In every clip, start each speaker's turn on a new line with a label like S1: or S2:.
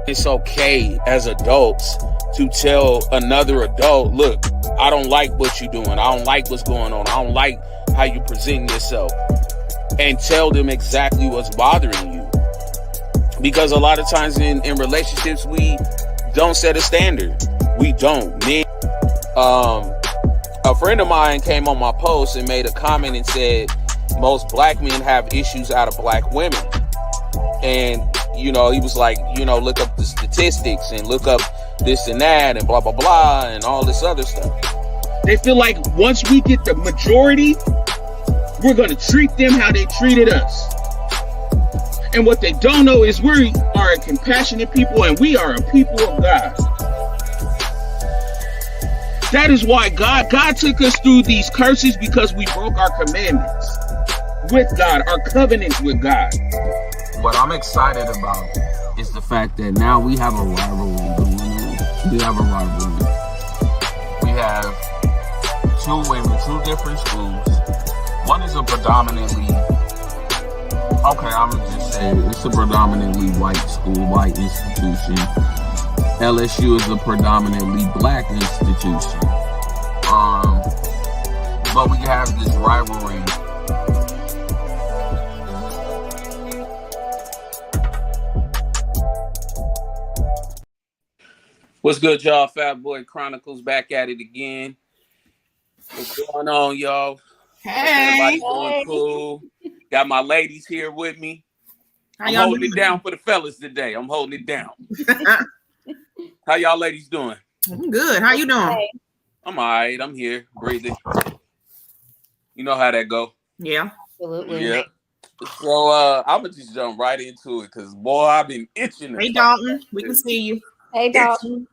S1: It's okay as adults to tell another adult, look, I don't like what you're doing. I don't like what's going on. I don't like how you present yourself. And tell them exactly what's bothering you. Because a lot of times in relationships, we don't set a standard. We don't. A friend of mine came on my post and made a comment and said, most black men have issues out of black women. And, he was like, look up the statistics and look up this and that and blah, blah, blah, and all this other stuff.
S2: They feel like once we get the majority, we're going to treat them how they treated us. And what they don't know is we are a compassionate people and we are a people of God. That is why God took us through these curses, because we broke our commandments with God, our covenants with God.
S1: What I'm excited about is the fact that now we have a rivalry going on. We have a rivalry. We have two women, two different schools. One is a predominantly, I'm going to just say it's a predominantly white school, white institution. LSU is a predominantly black institution. But we have this rivalry. What's good, y'all? Fat Boy Chronicles back at it again. What's going on, y'all?
S3: Hey.
S1: Everybody doing cool? Got my ladies here with me. I'm holding it down for the fellas today. I'm holding it down. How y'all ladies doing?
S3: I'm good. How you doing?
S1: I'm all right. I'm here, breathing. You know how that go.
S3: Yeah.
S4: Absolutely.
S1: Yeah. So I'm gonna just jump right into it because boy, I've been itching.
S3: Hey Dalton, we can see you.
S4: Hey Dalton.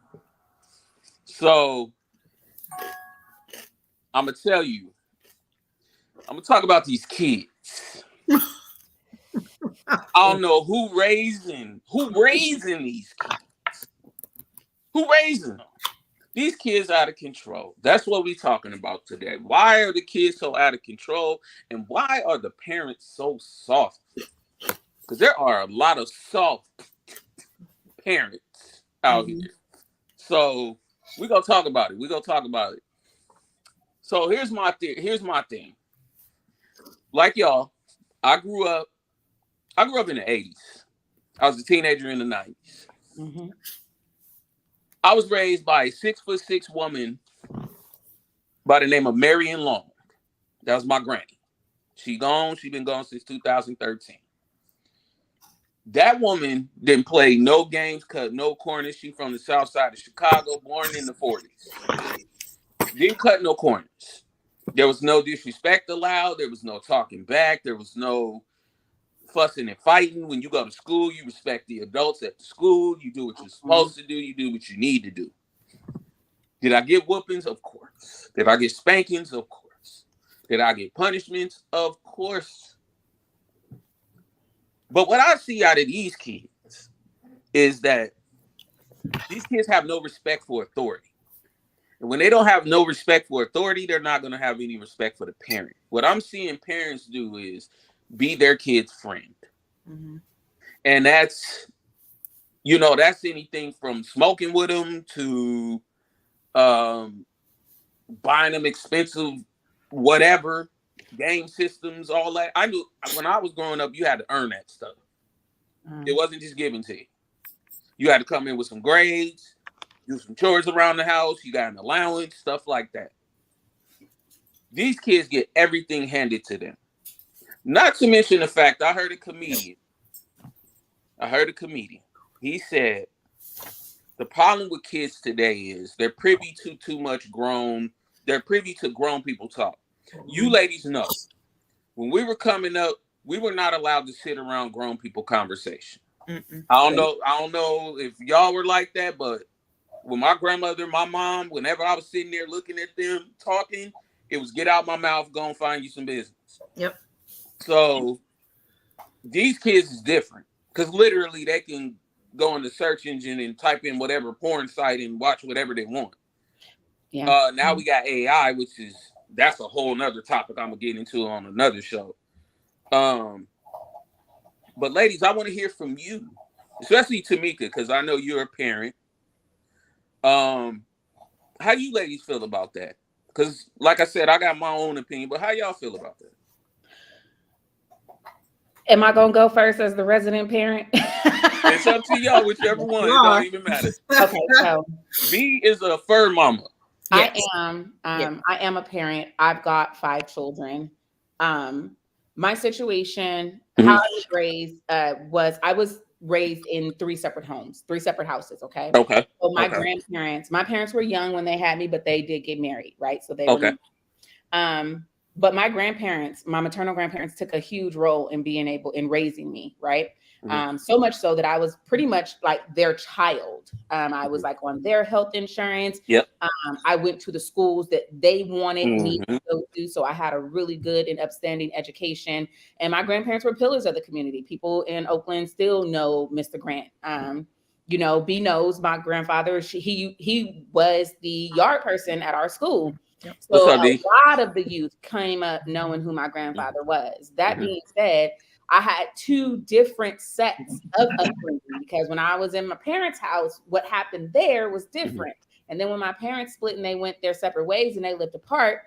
S1: So I'm gonna tell you. I'm gonna talk about these kids. I don't know who raising these kids. Who raising them? These kids out of control. That's what we're talking about today. Why are the kids so out of control? And why are the parents so soft? Because there are a lot of soft parents out here. So we're going to talk about it. So here's my thing. Like y'all, I grew up in the 80s. I was a teenager in the 90s.
S4: Mm-hmm.
S1: I was raised by a 6'6" woman by the name of Marion Long. That was my granny. She been gone since 2013. That woman didn't play no games, cut no corners. She from the south side of Chicago, born in the 40s. Didn't cut no corners. There was no disrespect allowed. There was no talking back. There was no fussing and fighting. When you go to school, you respect the adults at the school. You do what you're supposed to do. You do what you need to do. Did I get whoopings? Of course. Did I get spankings? Of course. Did I get punishments? Of course. But what I see out of these kids is that these kids have no respect for authority. And when they don't have no respect for authority, they're not going to have any respect for the parent. What I'm seeing parents do is be their kid's friend. Mm-hmm. And that's anything from smoking with them to buying them expensive whatever, game systems, all that. I knew when I was growing up, you had to earn that stuff. Mm-hmm. It wasn't just given to you. You had to come in with some grades, do some chores around the house, you got an allowance, stuff like that. These kids get everything handed to them. Not to mention the fact, I heard a comedian. He said, the problem with kids today is they're privy to grown people talk. You ladies know, when we were coming up, we were not allowed to sit around grown people conversation. Mm-mm. I don't know if y'all were like that, but with my grandmother, my mom, whenever I was sitting there looking at them talking, it was get out my mouth, go and find you some business.
S3: Yep.
S1: So these kids is different because literally they can go in the search engine and type in whatever porn site and watch whatever they want. Yeah. Now we got AI, that's a whole nother topic I'm gonna get into on another show. But ladies, I want to hear from you. especially Tamika, because I know you're a parent. How do you ladies feel about that? Because, like I said, I got my own opinion, but how y'all feel about that?
S4: Am I gonna go first as the resident parent?
S1: It's up to y'all, whichever one. It don't even matter.
S4: Okay, so
S1: B is a fur mama.
S4: Yes. I am a parent. I've got 5 children. My situation, how I was raised, was I was raised in 3 separate homes, 3 separate houses. Okay. So my grandparents, my parents were young when they had me, but they did get married, right? So they were but my grandparents, my maternal grandparents, took a huge role in being able in raising me, right? So much so that I was pretty much like their child. I was like on their health insurance.
S1: Yep.
S4: I went to the schools that they wanted me to go to. So I had a really good and upstanding education. And my grandparents were pillars of the community. People in Oakland still know Mr. Grant. You know, B knows my grandfather. He was the yard person at our school. Yep. So a lot of the youth came up knowing who my grandfather was. That being said, I had 2 different sets of upbringing because when I was in my parents' house, what happened there was different. And then when my parents split and they went their separate ways and they lived apart,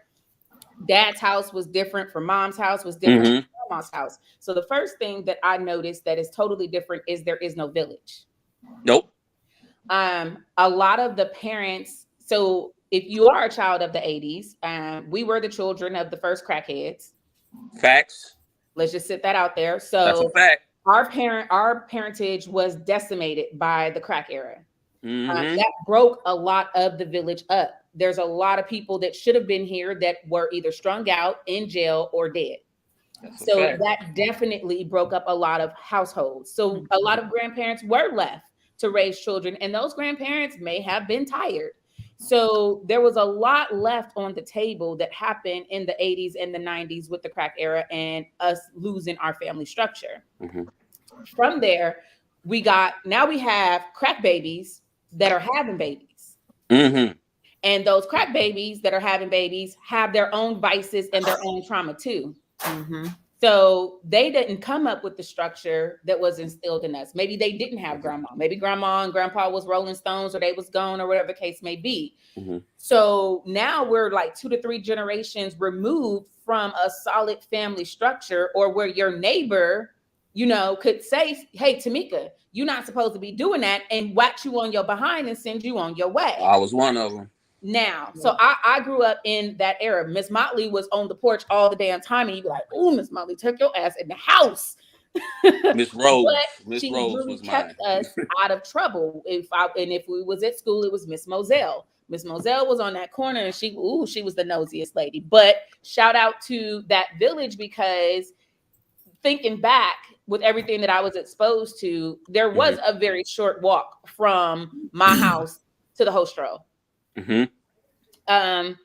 S4: dad's house was different from mom's house was different from grandma's house. So the first thing that I noticed that is totally different is there is no village.
S1: Nope.
S4: A lot of the parents, so if you are a child of the 80s, we were the children of the first crackheads.
S1: Facts.
S4: Let's just sit that out there. So
S1: that's a fact.
S4: Our parentage was decimated by the crack era. That broke a lot of the village up. There's a lot of people that should have been here that were either strung out, in jail, or dead. So that definitely broke up a lot of households. So a lot of grandparents were left to raise children, and those grandparents may have been tired. So there was a lot left on the table that happened in the 80s and the 90s with the crack era and us losing our family structure. From there, we have crack babies that are having babies. And those crack babies that are having babies have their own vices and their own trauma too. So they didn't come up with the structure that was instilled in us. Maybe they didn't have grandma. Maybe grandma and grandpa was Rolling Stones or they was gone or whatever the case may be. So now we're like 2 to 3 generations removed from a solid family structure, or where your neighbor, you know, could say, hey, Tamika, you're not supposed to be doing that, and whack you on your behind and send you on your way. I
S1: was one of them.
S4: Now, so I grew up in that era. Miss Motley was on the porch all the damn time, and you'd be like, "Oh, Miss Motley, take your ass in the house."
S1: Miss Rose,
S4: Miss Rose really kept us out of trouble. If we was at school, it was Miss Moselle. Miss Moselle was on that corner, and she was the nosiest lady. But shout out to that village, because thinking back with everything that I was exposed to, there was a very short walk from my house to the hostro. And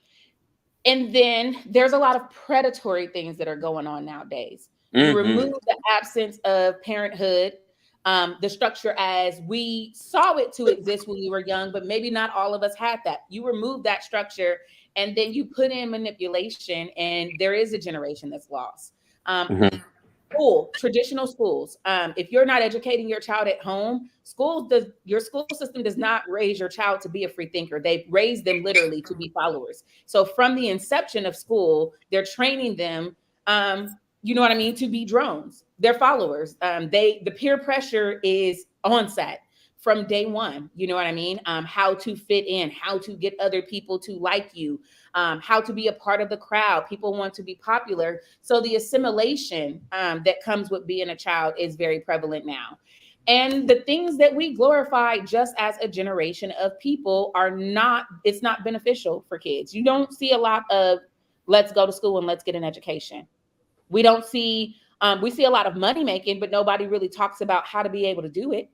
S4: then there's a lot of predatory things that are going on nowadays. You remove the absence of parenthood, the structure as we saw it to exist when we were young, but maybe not all of us had that. You remove that structure and then you put in manipulation, and there is a generation that's lost. Traditional schools. If you're not educating your child at home, your school system does not raise your child to be a free thinker. They raise them literally to be followers. So from the inception of school, they're training them, you know what I mean, to be drones. They're followers. The peer pressure is onset from day one. You know what I mean? How to fit in, how to get other people to like you, how to be a part of the crowd. People want to be popular. So the assimilation that comes with being a child is very prevalent now. And the things that we glorify just as a generation of people it's not beneficial for kids. You don't see a lot of let's go to school and let's get an education. We don't see, we see a lot of money making, but nobody really talks about how to be able to do it.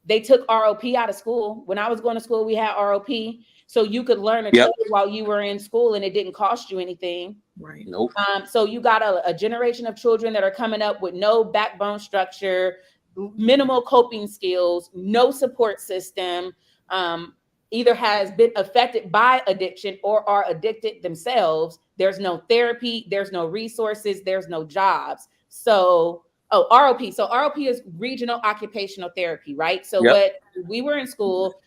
S4: They took ROP out of school. When I was going to school, we had ROP. So you could learn a trade while you were in school and it didn't cost you anything.
S1: Right. Nope.
S4: So you got a generation of children that are coming up with no backbone structure, minimal coping skills, no support system, either has been affected by addiction or are addicted themselves. There's no therapy, there's no resources, there's no jobs. So Oh, ROP. So ROP is regional occupational therapy, right? So what we were in school,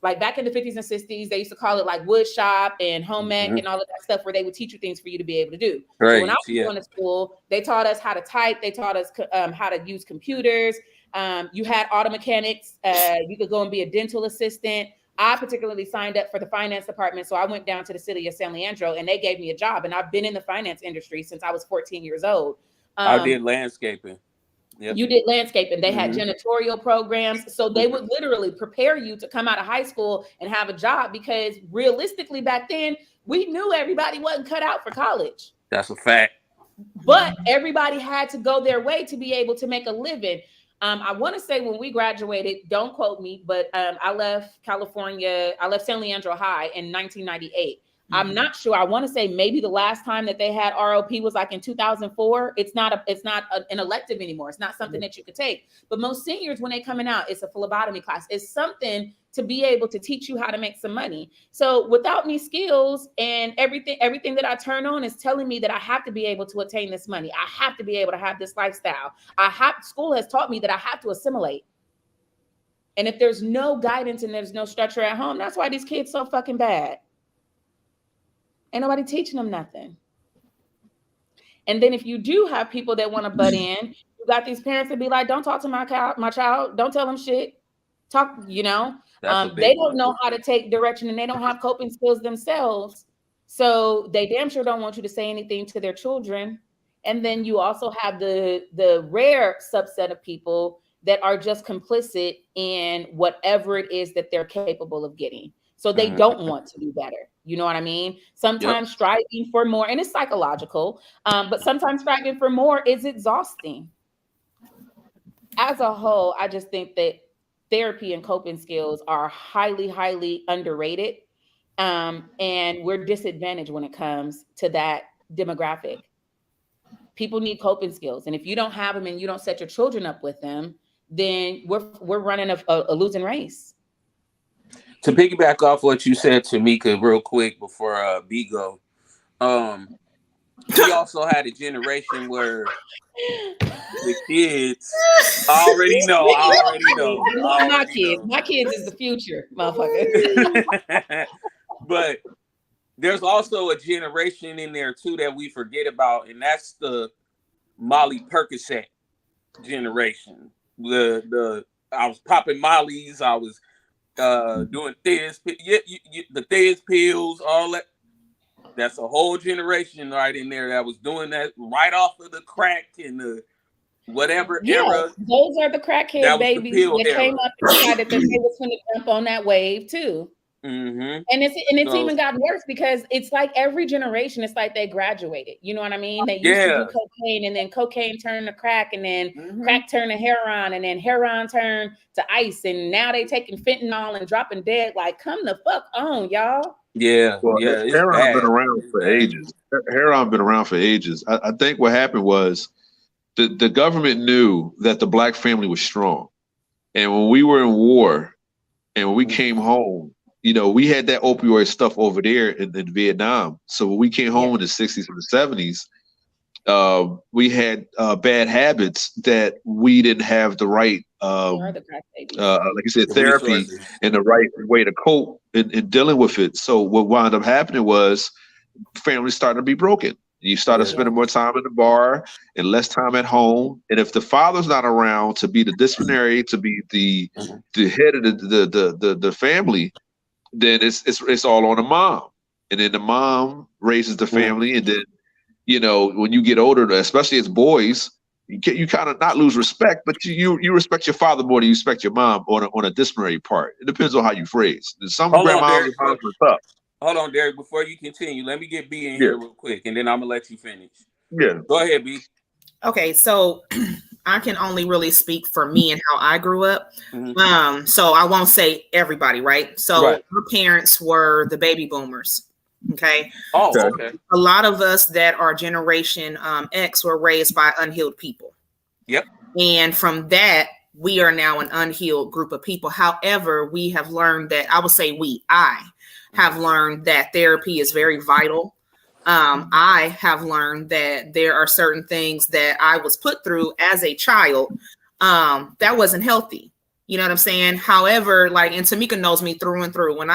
S4: like back in the 50s and 60s, they used to call it like wood shop and home ec and all of that stuff where they would teach you things for you to be able to do. So when I was going to school, they taught us how to type. They taught us how to use computers. You had auto mechanics. You could go and be a dental assistant. I particularly signed up for the finance department. So I went down to the city of San Leandro and they gave me a job. And I've been in the finance industry since I was 14 years old.
S1: I did landscaping.
S4: You did landscaping. They had janitorial programs. So they would literally prepare you to come out of high school and have a job, because realistically back then, we knew everybody wasn't cut out for college.
S1: That's a fact.
S4: But everybody had to go their way to be able to make a living. I want to say when we graduated, don't quote me, but I left California. I left San Leandro High in 1998. I'm not sure. I want to say maybe the last time that they had ROP was like in 2004. It's not an elective anymore. It's not something that you could take. But most seniors, when they're coming out, it's a phlebotomy class. It's something to be able to teach you how to make some money. So without me skills and everything that I turn on is telling me that I have to be able to attain this money. I have to be able to have this lifestyle. School has taught me that I have to assimilate. And if there's no guidance and there's no structure at home, that's why these kids so fucking bad. Ain't nobody teaching them nothing. And then if you do have people that want to butt in, you got these parents that be like, don't talk to my child. Don't tell them shit. Talk, they don't know how to take direction and they don't have coping skills themselves. So they damn sure don't want you to say anything to their children. And then you also have the rare subset of people that are just complicit in whatever it is that they're capable of getting. So they don't want to do better. You know what I mean? Sometimes striving for more, and it's psychological, but sometimes striving for more is exhausting. As a whole, I just think that therapy and coping skills are highly, highly underrated. And we're disadvantaged when it comes to that demographic. People need coping skills. And if you don't have them and you don't set your children up with them, then we're running a losing race.
S1: To piggyback off what you said, Tamika, real quick before B go, we also had a generation where the kids already know.
S4: My kids is the future, motherfucker.
S1: But there's also a generation in there too that we forget about, and that's the Molly Percocet generation. I was popping Molly's. I was doing Thiz, the Thiz pills, all that. That's a whole generation right in there that was doing that right off of the crack and the whatever era.
S4: Those are the crackhead babies that came up and decided that they was going to jump on that wave too. And it's even gotten worse because it's like every generation, it's like they graduated. You know what I mean? They used to do cocaine, and then cocaine turned to crack, and then crack turned to heroin, and then heroin turned to ice, and now they taking fentanyl and dropping dead. Like, come the fuck on, y'all.
S5: Heroin been around for ages. Heroin been around for ages. I think what happened was the government knew that the black family was strong, and when we were in war, and when we came home, we had that opioid stuff over there in Vietnam. So when we came home in the 60s and the 70s, we had bad habits that we didn't have the right, like you said, therapy and the right way to cope in dealing with it. So what wound up happening was families started to be broken. You started spending more time in the bar and less time at home. And if the father's not around to be the disciplinary, to be the head of the family, then it's all on the mom, and then the mom raises the family, and then when you get older, especially as boys, you kind of not lose respect, but you respect your father more than you respect your mom on a disciplinary part. It depends on how you phrase. Some grandmas are tough.
S1: Hold on, Derek. Before you continue, let me get B in here real quick, and then I'm gonna let you finish.
S5: Yeah,
S1: go ahead, B.
S3: Okay, so I can only really speak for me and how I grew up. So I won't say everybody, right? So our parents were the baby boomers. Okay.
S1: Okay.
S3: A lot of us that are Generation X were raised by unhealed people.
S1: Yep.
S3: And from that, we are now an unhealed group of people. However, we have learned that, I have learned that therapy is very vital. I have learned that there are certain things that I was put through as a child that wasn't healthy. You know what I'm saying? However, like, and Tamika knows me through and through. When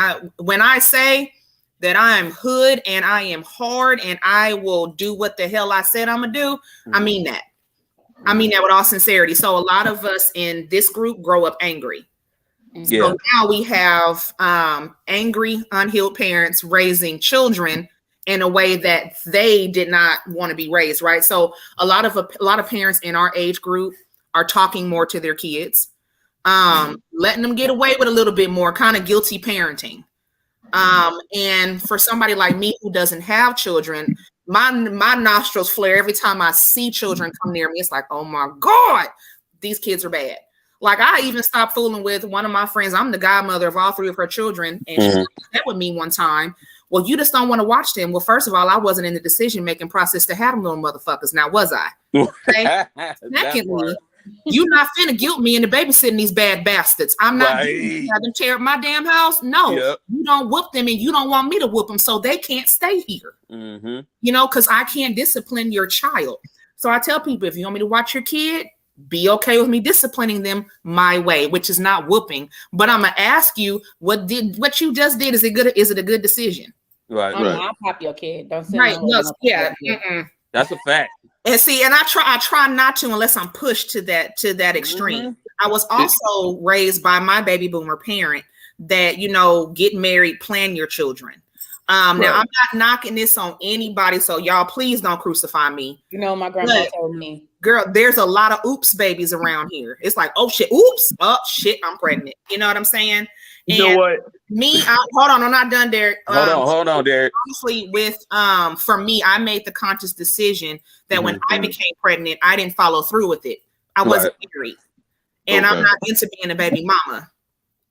S3: I say that I'm hood and I am hard and I will do what the hell I said I'm gonna do, I mean that. I mean that with all sincerity. So a lot of us in this group grow up angry. Yeah. So now we have angry, unhealed parents raising children in a way that they did not want to be raised, right? So a lot of parents in our age group are talking more to their kids, letting them get away with a little bit more, kind of guilty parenting. And for somebody like me who doesn't have children, my nostrils flare every time I see children come near me. It's like, oh my God, these kids are bad. Like, I even stopped fooling with one of my friends. I'm the godmother of all three of her children. And she met with me one time. Well, you just don't want to watch them. Well, first of all, I wasn't in the decision-making process to have them little motherfuckers. Now, was I? Okay? Secondly, you not finna guilt me into babysitting these bad bastards. I'm not have them tear up my damn house. No, you don't whoop them and you don't want me to whoop them, so they can't stay here. You know, because I can't discipline your child. So I tell people, if you want me to watch your kid, be okay with me disciplining them my way, which is not whooping. But I'm gonna ask you, what you just did, is it good? Is it a good decision?
S4: Right. I'll pop your kid. Don't say
S1: That's a fact.
S3: And see, and I try not to unless I'm pushed to that extreme. I was also raised by my baby boomer parent that, you know, get married, plan your children. Now I'm not knocking this on anybody, so y'all please don't crucify me.
S4: You know, my grandma told me,
S3: girl, there's a lot of oops babies around here. It's like, oh shit, oops, oh shit, I'm pregnant. You know what I'm saying?
S5: You know what?
S3: Hold on, I'm not done, Derek.
S1: Hold on, Derek.
S3: Honestly, for me, I made the conscious decision that when I became pregnant, I didn't follow through with it. I wasn't married, and I'm not into being a baby mama.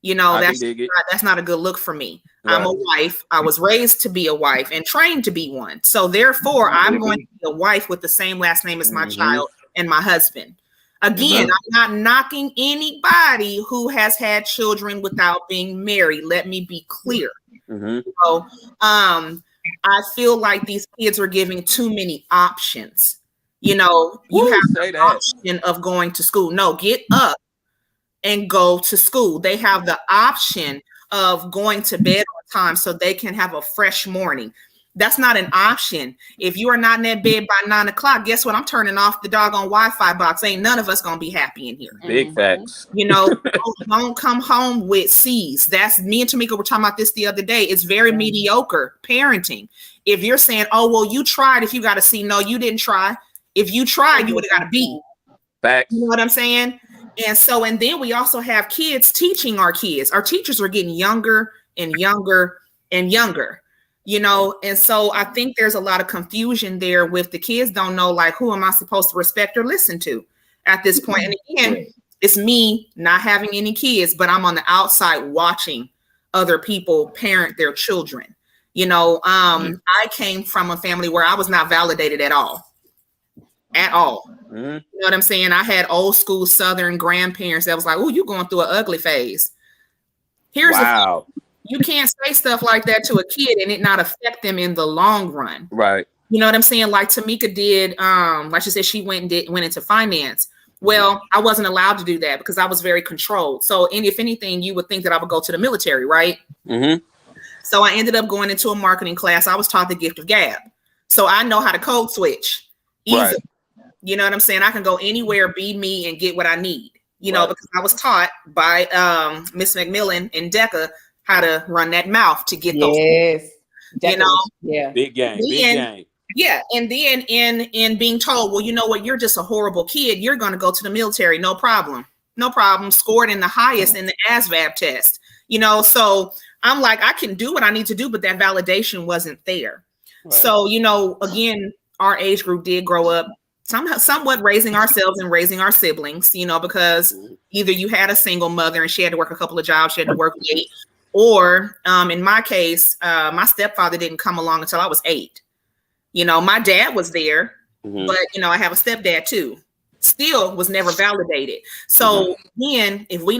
S3: You know, that's not a good look for me. Right. I'm a wife. I was raised to be a wife and trained to be one. So therefore, I'm going to be a wife with the same last name as my child and my husband. Again, I'm not knocking anybody who has had children without being married. Let me be clear. So, I feel like these kids are giving too many options. You know, you have the option of going to school. No, get up and go to school. They have the option of going to bed on time so they can have a fresh morning. That's not an option. If you are not in that bed by 9 o'clock, guess what? I'm turning off the doggone Wi-Fi box. Ain't none of us gonna be happy in here.
S1: Big facts.
S3: You know, don't come home with C's. That's me and Tamika were talking about this the other day. It's very mediocre parenting. If you're saying, oh, well, you tried, if you got a C, no, you didn't try. If you tried, you would have got a B.
S1: Facts.
S3: You know what I'm saying? And so, and then we also have kids teaching our kids. Our teachers are getting younger and younger and younger. You know, and so I think there's a lot of confusion there with the kids don't know, like, who am I supposed to respect or listen to at this point? And again, it's me not having any kids, but I'm on the outside watching other people parent their children. You know, I came from a family where I was not validated at all. At all. You know what I'm saying? I had old school Southern grandparents that was like, oh, you're going through an ugly phase. Here's the thing. You can't say stuff like that to a kid and it not affect them in the long run.
S1: Right.
S3: You know what I'm saying? Like Tamika did, like she said, she went into finance. Well, I wasn't allowed to do that because I was very controlled. So, and if anything, you would think that I would go to the military, right? So I ended up going into a marketing class. I was taught the gift of gab. So I know how to code switch easily. Right. You know what I'm saying? I can go anywhere, be me, and get what I need. You know, because I was taught by Miss McMillan and Decca how to run that mouth to get those. You know,
S1: big game.
S3: Yeah, and then in being told, well, you know what, you're just a horrible kid. You're going to go to the military, no problem. Scored in the highest in the ASVAB test. You know, so I'm like, I can do what I need to do, but that validation wasn't there. Right. So, you know, again, our age group did grow up somewhat raising ourselves and raising our siblings. You know, because either you had a single mother and she had to work a couple of jobs, she had to work late. Or in my case, my stepfather didn't come along until I was 8. You know, my dad was there, but, you know, I have a stepdad too. Still was never validated. So again, if we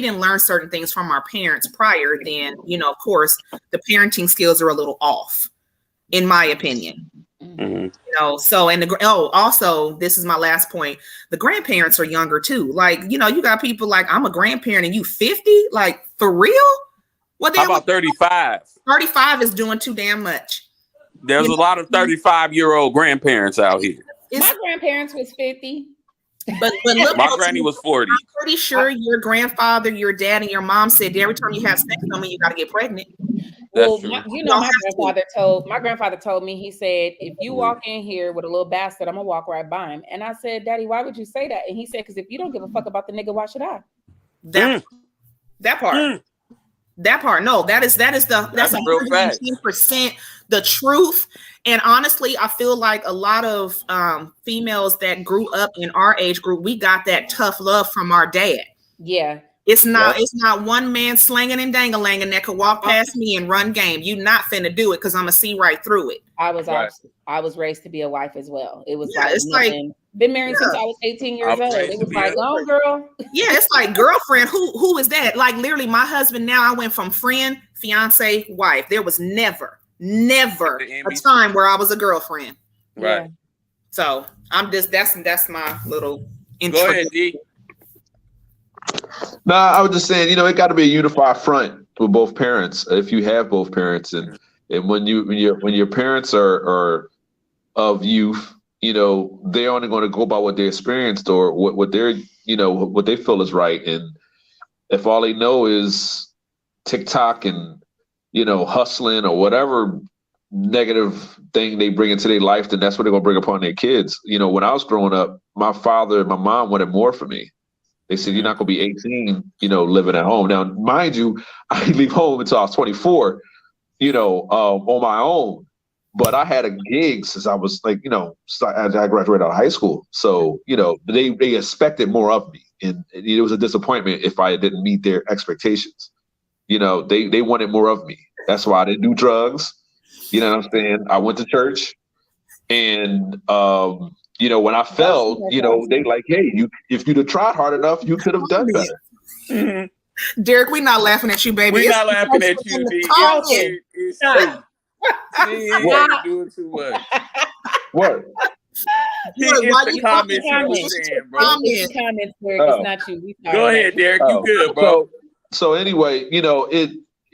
S3: didn't learn certain things from our parents prior, then, you know, of course, the parenting skills are a little off. in my opinion.
S1: Mm-hmm.
S3: You know, so and also this is my last point. The grandparents are younger too. Like, you know, you got people like, I'm a grandparent and you 50, like for real? What?
S1: How about 35?
S3: 35 is doing too damn much.
S1: There's a lot of 35-year-old grandparents out here.
S4: My grandparents was 50.
S3: But look,
S1: my granny was 40.
S3: I'm pretty sure your grandfather, your dad, and your mom said every time you have sex with me, you got to get pregnant.
S4: Well, my grandfather told me, he said, if you walk in here with a little bastard, I'm gonna walk right by him. And I said, Daddy, why would you say that? And he said, because if you don't give a fuck about the nigga, why should I?
S3: That part. That part. No, that's 110% the truth. And honestly, I feel like a lot of females that grew up in our age group, we got that tough love from our dad.
S4: Yeah.
S3: It's not one man slanging and dangling that could walk past me and run game. You not finna do it because I'm gonna see right through it.
S4: I was raised to be a wife as well. It was been married since I was 18 years old. It was like, oh girl.
S3: Yeah, it's like girlfriend. Who is that? Like literally my husband now, I went from friend, fiance, wife. There was never a time where I was a girlfriend.
S1: Right.
S4: Yeah.
S3: So I'm just that's my little intro.
S1: Go ahead, D.
S5: No, I was just saying, you know, it got to be a unified front for both parents. If you have both parents, and when your parents are of youth, you know, they're only going to go by what they experienced or what they're, you know, what they feel is right. And if all they know is TikTok and, you know, hustling or whatever negative thing they bring into their life, then that's what they're going to bring upon their kids. You know, when I was growing up, my father and my mom wanted more for me. They said, you're not going to be 18, you know, living at home. Now, mind you, I didn't leave home until I was 24, you know, on my own. But I had a gig since I was like, you know, as I graduated out of high school. So, you know, they expected more of me. And it was a disappointment if I didn't meet their expectations. You know, they wanted more of me. That's why I didn't do drugs. You know what I'm saying? I went to church. And, you know, when I fell, you know, they like, hey, if you'd have tried hard enough, you could have done better.
S3: Mm-hmm. Derek, we're not laughing at you, baby.
S1: We're not laughing at you, D. It's true. You're doing too much.
S5: What?
S1: It's the comments you were saying, bro.
S4: Comments, Derek. It's not you.
S1: Go ahead, Derek. You good, bro.
S5: So anyway, you know,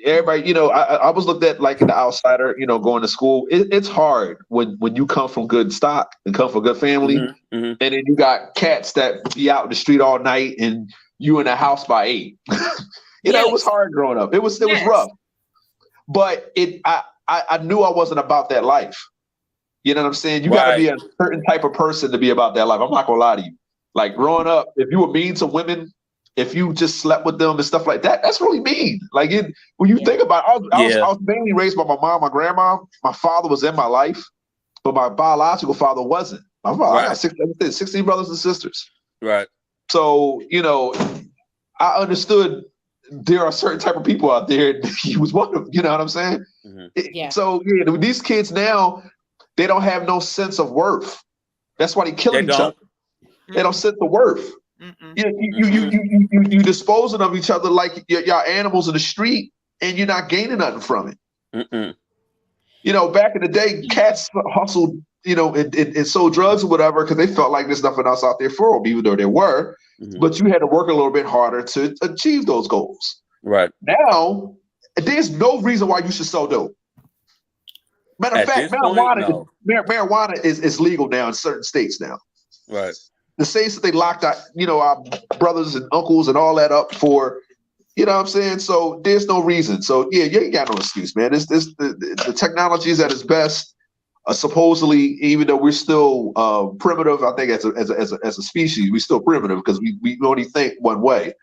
S5: everybody, you know, I was looked at like an outsider, you know, going to school. It's hard when you come from good stock and come from a good family, and then you got cats that be out in the street all night and you in the house by 8. You know, it was hard growing up. It was rough, but I knew I wasn't about that life. You know what I'm saying? You got to be a certain type of person to be about that life. I'm not gonna lie to you. Like growing up, if you were mean to women, if you just slept with them and stuff like that, that's really mean. Like when you think about it, I was mainly raised by my mom, my grandma. My father was in my life, but my biological father wasn't. My father, I got 16 brothers and sisters.
S1: Right.
S5: So, you know, I understood there are certain type of people out there. He was one of them, you know what I'm saying? So these kids now, they don't have no sense of worth. That's why they killing each other. They don't sense the worth. You disposing of each other like y'all animals in the street, and you're not gaining nothing from it. You know, back in the day, cats hustled, you know, and sold drugs or whatever because they felt like there's nothing else out there for them, even though there were. But you had to work a little bit harder to achieve those goals.
S1: Right.
S5: Now, there's no reason why you should sell dope. Matter of fact, marijuana is legal now in certain states now.
S1: Right.
S5: The states that they locked out, you know, our brothers and uncles and all that up for, you know what I'm saying? So there's no reason. So yeah, you ain't got no excuse, man. The technology is at its best. Supposedly, even though we're still primitive, I think as a species, we're still primitive because we only think one way,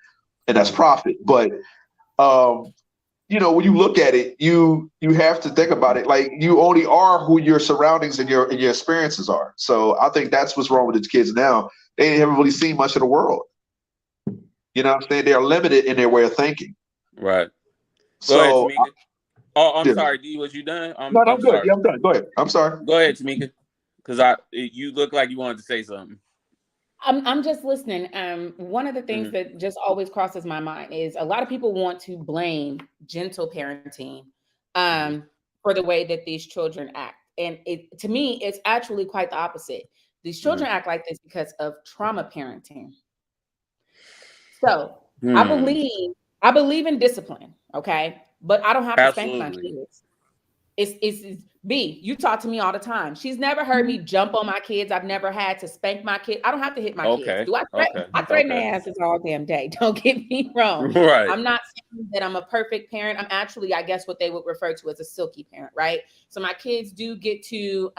S5: and that's profit. But you know, when you look at it, you have to think about it. Like you only are who your surroundings and your experiences are. So I think that's what's wrong with the kids now. They haven't really seen much of the world. You know what I'm saying? They're limited in their way of thinking.
S1: Right.
S5: So,
S1: I'm sorry, D. Was you done?
S5: I'm good.
S1: Sorry.
S5: Yeah, I'm done. Go ahead. I'm sorry.
S1: Go ahead, Tamika. Because you look like you wanted to say something.
S4: I'm just listening. One of the things that just always crosses my mind is a lot of people want to blame gentle parenting for for the way that these children act. And to me, it's actually quite the opposite. These children act like this because of trauma parenting. So I believe in discipline, okay? But I don't have to spank my kids. It's B, you talk to me all the time. She's never heard me jump on my kids. I've never had to spank my kids. I don't have to hit my kids. Do I threaten? I threaten their asses all damn day. Don't get me wrong.
S1: Right.
S4: I'm not saying that I'm a perfect parent. I'm actually, I guess, what they would refer to as a silky parent, right? So my kids do get to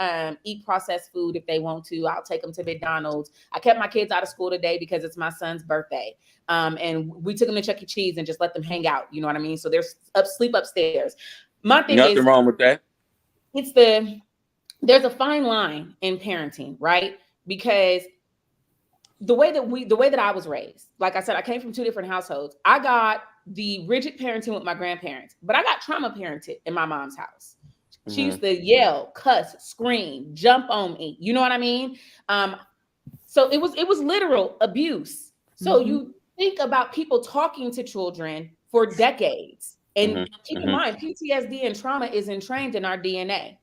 S4: eat processed food if they want to. I'll take them to McDonald's. I kept my kids out of school today because it's my son's birthday. And we took them to Chuck E. Cheese and just let them hang out. You know what I mean? So they're sleep upstairs. My thing
S1: Nothing wrong with that.
S4: There's a fine line in parenting, right? Because the way that I was raised, like I said, I came from two different households. I got the rigid parenting with my grandparents, but I got trauma parented in my mom's house. She used to yell, cuss, scream, jump on me. You know what I mean? So it was literal abuse. So you think about people talking to children for decades. And keep in mind, PTSD and trauma is entrained in our DNA.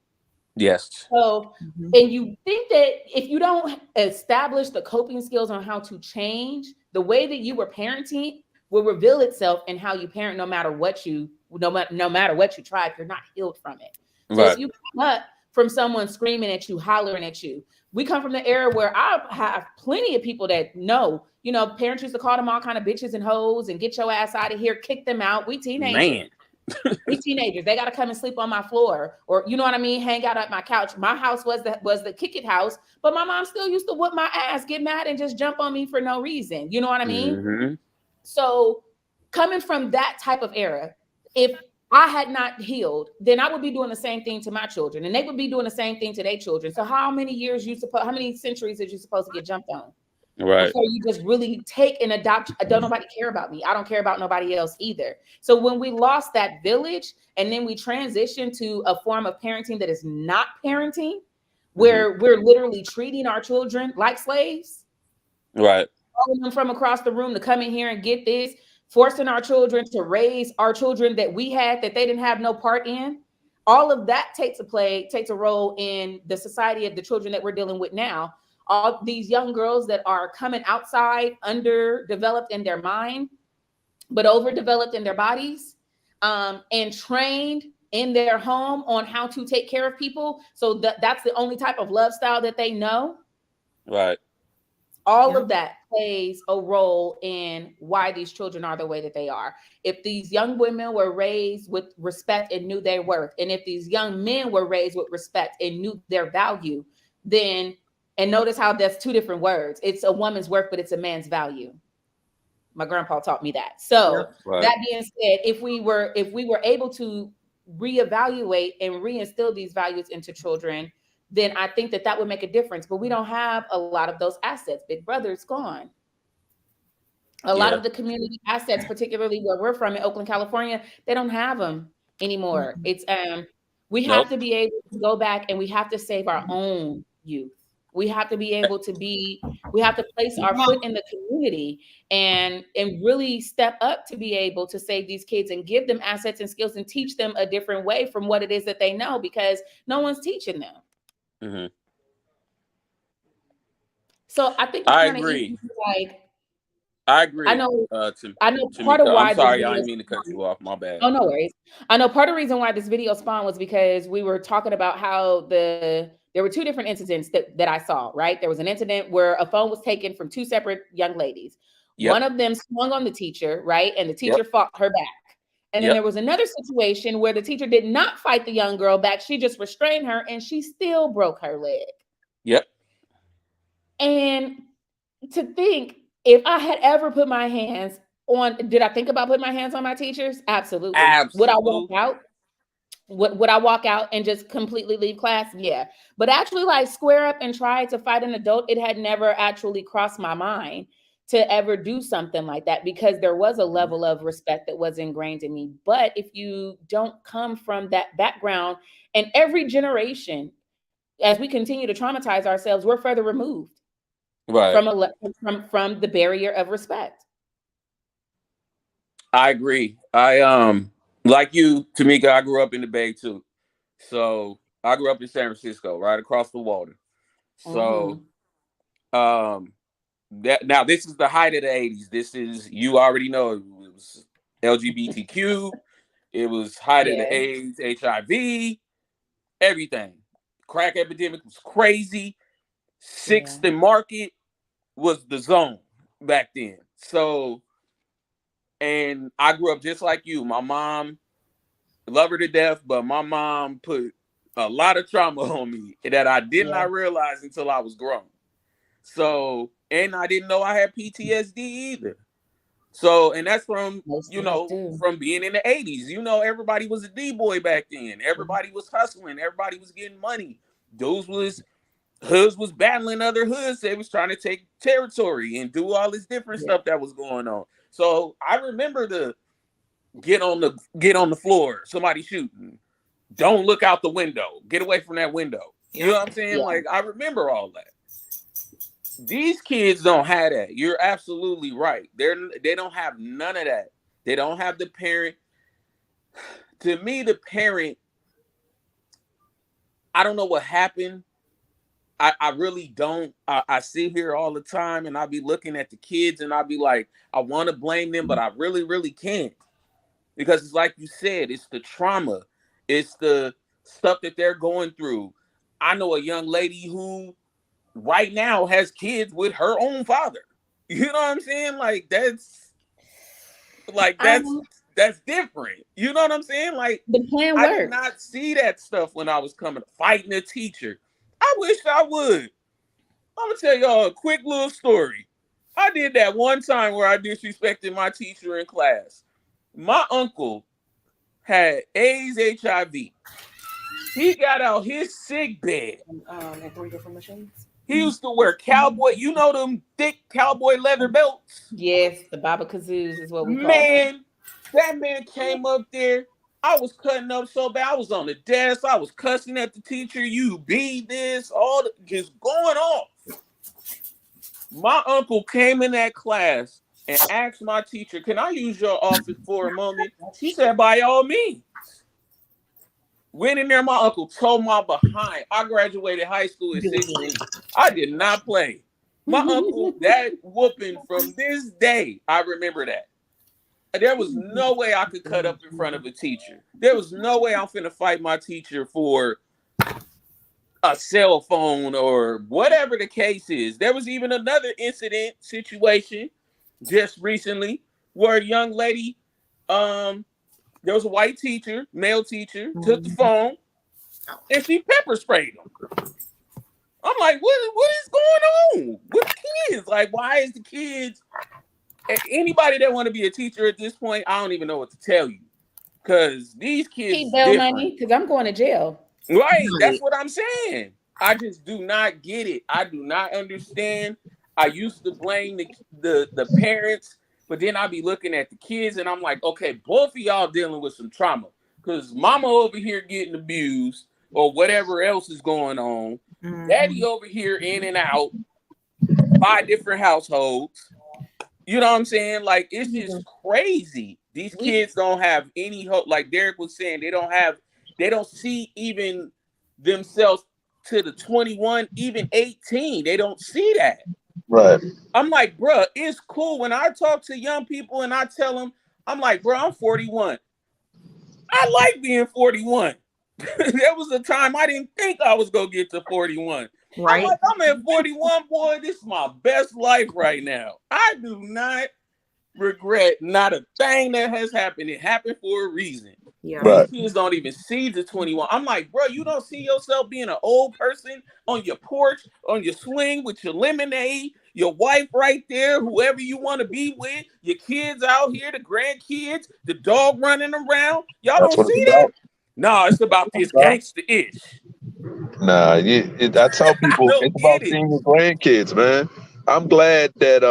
S1: Yes.
S4: So, and you think that if you don't establish the coping skills on how to change, the way that you were parenting will reveal itself in how you parent, no matter what you try, if you're not healed from it. So if you come up from someone screaming at you, hollering at you, we come from the era where I have plenty of people that know, parents used to call them all kind of bitches and hoes and get your ass out of here, kick them out. We teenagers. We teenagers. They got to come and sleep on my floor, or you know what I mean, hang out at my couch. My house was the kick it house, but my mom still used to whoop my ass, get mad, and just jump on me for no reason. You know what I mean? So coming from that type of era, if I had not healed, then I would be doing the same thing to my children, and they would be doing the same thing to their children. So how many centuries is you supposed to get jumped on?
S1: Right.
S4: Before you just really take and adopt. Don't nobody care about me. I don't care about nobody else either. So when we lost that village and then we transitioned to a form of parenting that is not parenting, where we're literally treating our children like slaves.
S1: Right.
S4: Calling them from across the room to come in here and get this, forcing our children to raise our children that we had that they didn't have no part in. All of that takes a role in the society of the children that we're dealing with now. All these young girls that are coming outside underdeveloped in their mind, but overdeveloped in their bodies, and trained in their home on how to take care of people. So that's the only type of love style that they know.
S1: Right.
S4: All of that plays a role in why these children are the way that they are. If these young women were raised with respect and knew their worth, and if these young men were raised with respect and knew their value, then, and notice how that's two different words. It's a woman's worth, but it's a man's value. My grandpa taught me that. So that being said, if we were able to reevaluate and reinstill these values into children, then I think that would make a difference. But we don't have a lot of those assets. Big Brother's gone. A lot of the community assets, particularly where we're from in Oakland, California, they don't have them anymore. It's we have to be able to go back and we have to save our own youth. We have to be able to we have to place our foot in the community and really step up to be able to save these kids and give them assets and skills and teach them a different way from what it is that they know, because no one's teaching them. So I think
S1: I agree. I agree.
S4: I know
S1: part of why. I'm sorry, I didn't mean to cut you off. My bad.
S4: Oh, no worries. I know part of the reason why this video spawned was because we were talking about how there were two different incidents that I saw, right? There was an incident where a phone was taken from two separate young ladies. One of them swung on the teacher, right? And the teacher fought her back. And then there was another situation where the teacher did not fight the young girl back. She just restrained her and she still broke her leg. And to think, if I had ever put my hands on, did I think about putting my hands on my teachers? Absolutely. Would I walk out? Would I walk out and just completely leave class? Yeah. But actually, like, square up and try to fight an adult, it had never actually crossed my mind to ever do something like that, because there was a level of respect that was ingrained in me. But if you don't come from that background, and every generation, as we continue to traumatize ourselves, we're further removed from the barrier of respect.
S1: I agree. I like you, Tamika, I grew up in the Bay too. So I grew up in San Francisco, right across the water. So, now this is the height of the 80s. This is, you already know, it was LGBTQ. It was height of the AIDS, HIV, everything. Crack epidemic was crazy. Sixth and Market was the zone back then. So, and I grew up just like you. My mom, love her to death, but my mom put a lot of trauma on me that I did not realize until I was grown. So, and I didn't know I had PTSD either. So, and that's from, from being in the 80s. Everybody was a D-boy back then. Everybody was hustling. Everybody was getting money. Hoods was battling other hoods. They was trying to take territory and do all this different stuff that was going on. So I remember the get on the floor, somebody shooting. Don't look out the window. Get away from that window. You know what I'm saying? Like, I remember all that. These kids don't have that. You're absolutely right. They don't have none of that. They don't have the parent. To me, the parent, I don't know what happened. I really don't. I sit here all the time and I be looking at the kids and I be like, I want to blame them, but I really, really can't. Because it's like you said, it's the trauma. It's the stuff that they're going through. I know a young lady who right now has kids with her own father. You know what I'm saying? That's different. You know what I'm saying? Like,
S4: the plan
S1: I
S4: works.
S1: did not see that stuff when I was fighting a teacher. I wish I would. I'm gonna tell y'all a quick little story. I did that one time where I disrespected my teacher in class. My uncle had AIDS, HIV. He got out his sick bed.
S4: And 3 different machines.
S1: He used to wear cowboy, them thick cowboy leather belts.
S4: Yes, the Baba Kazoos is what we call
S1: Man, that man came up there. I was cutting up so bad. I was on the desk. I was cussing at the teacher. You be this, just going off. My uncle came in that class and asked my teacher, "Can I use your office for a moment?" She said, "By all means." Went in there, my uncle told my behind. I graduated high school at 16. I did not play. My uncle, that whooping from this day, I remember that. There was no way I could cut up in front of a teacher. There was no way I'm finna fight my teacher for a cell phone or whatever the case is. There was even another situation just recently where a young lady, there was a white teacher, male teacher, took the phone and she pepper sprayed him. I'm like, what is going on with the kids? Like, why is the kids... Anybody that want to be a teacher at this point, I don't even know what to tell you, because these kids
S4: keep bail money, because I'm going to jail.
S1: Right, that's what I'm saying. I just do not get it. I do not understand. I used to blame the parents, but then I be looking at the kids and I'm like, okay, both of y'all dealing with some trauma, because mama over here getting abused or whatever else is going on. Daddy over here in and out, 5 different households. You know what I'm saying? Like, it's just crazy. These kids don't have any hope. Like Derek was saying, they don't see even themselves to the 21, even 18. They don't see that.
S5: Right.
S1: I'm like, bruh, it's cool. When I talk to young people and I tell them, I'm like, bro, I'm 41. I like being 41. There was a time I didn't think I was going to get to 41. Right. I'm at 41, boy. This is my best life right now. I do not regret not a thing that has happened. It happened for a reason. Yeah. Right. These kids don't even see the 21. I'm like, bro, you don't see yourself being an old person on your porch, on your swing with your lemonade, your wife right there, whoever you want to be with, your kids out here, the grandkids, the dog running around. Y'all don't see that? No, it's about this gangster-ish.
S5: Nah, I tell people it's about seeing your grandkids, man. I'm glad that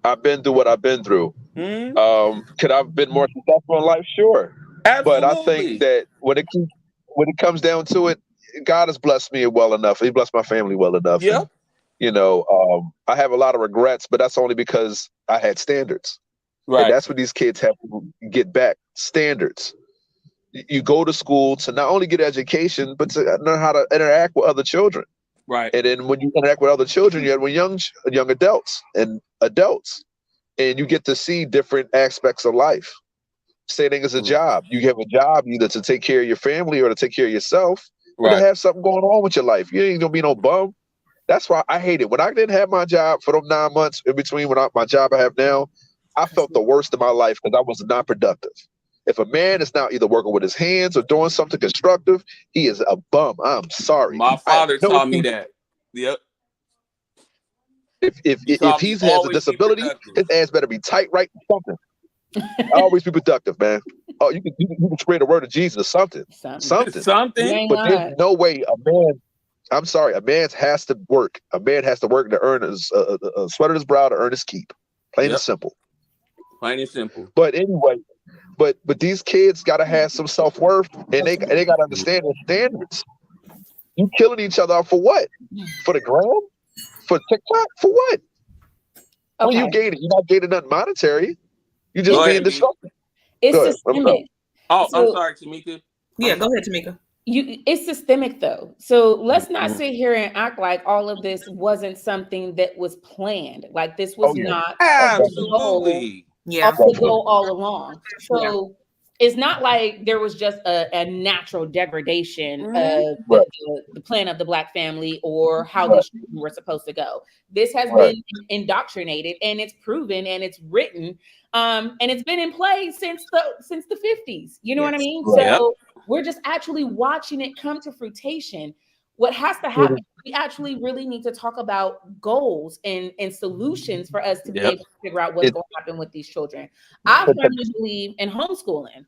S5: I've been through what I've been through. Could I have been more successful in life? Sure. Absolutely. But I think that when it comes down to it, God has blessed me well enough. He blessed my family well enough. Yeah. And, I have a lot of regrets, but that's only because I had standards. Right. And that's what these kids have to get back, standards. you go to school to not only get education, but to learn how to interact with other children.
S1: Right.
S5: And then when you interact with other children, you have with young adults, and you get to see different aspects of life. Same thing as a job. You have a job either to take care of your family or to take care of yourself, or to have something going on with your life. You ain't gonna be no bum. That's why I hate it. When I didn't have my job for them 9 months in between my job I have now, I felt the worst of my life because I was not productive. If a man is now either working with his hands or doing something constructive, he is a bum. I'm sorry.
S1: My father taught me that. Yep.
S5: If he has a disability, his ass better be tight, right? Something. Always be productive, man. Oh, you can spread the word of Jesus or something.
S1: Something.
S5: But there's no way a man. I'm sorry. A man has to work. A man has to work to earn his sweat on his brow to earn his keep. Plain and simple.
S1: Plain and simple.
S5: But anyway, but these kids gotta have some self-worth, and they gotta understand their standards. You killing each other off for what? For the gram? For TikTok? For what? When you gaining, you're not gaining nothing monetary. You just being disruptive.
S4: It's systemic.
S1: I'm sorry, Tamika.
S3: Yeah, go ahead, Tamika.
S4: It's systemic though. So let's not sit here and act like all of this wasn't something that was planned. Like this was not
S1: absolutely
S4: the goal all along. So it's not like there was just a natural degradation of the plan of the Black family or how these children were supposed to go. This has been indoctrinated, and it's proven, and it's written, and it's been in play since the 50s. You know what I mean? So we're just actually watching it come to fruition. What has to happen, we actually really need to talk about goals and solutions for us to be able to figure out what's going to happen with these children. I firmly believe in homeschooling.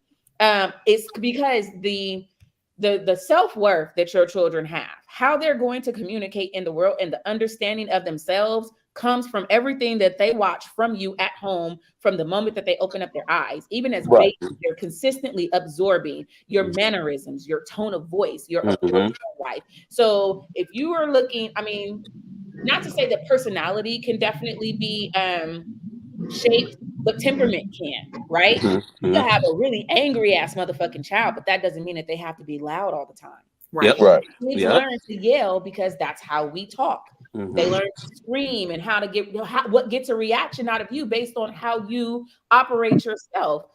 S4: It's because the self-worth that your children have, how they're going to communicate in the world, and the understanding of themselves comes from everything that they watch from you at home from the moment that they open up their eyes. Even as babies, they're consistently absorbing your mannerisms, your tone of voice, your approach to life. So if you are looking, I mean, not to say that personality can definitely be shaped, but temperament can, right? You can have a really angry ass motherfucking child, but that doesn't mean that they have to be loud all the time. Right. You need to learn to yell because that's how we talk. They learn to scream and how to get what gets a reaction out of you based on how you operate yourself.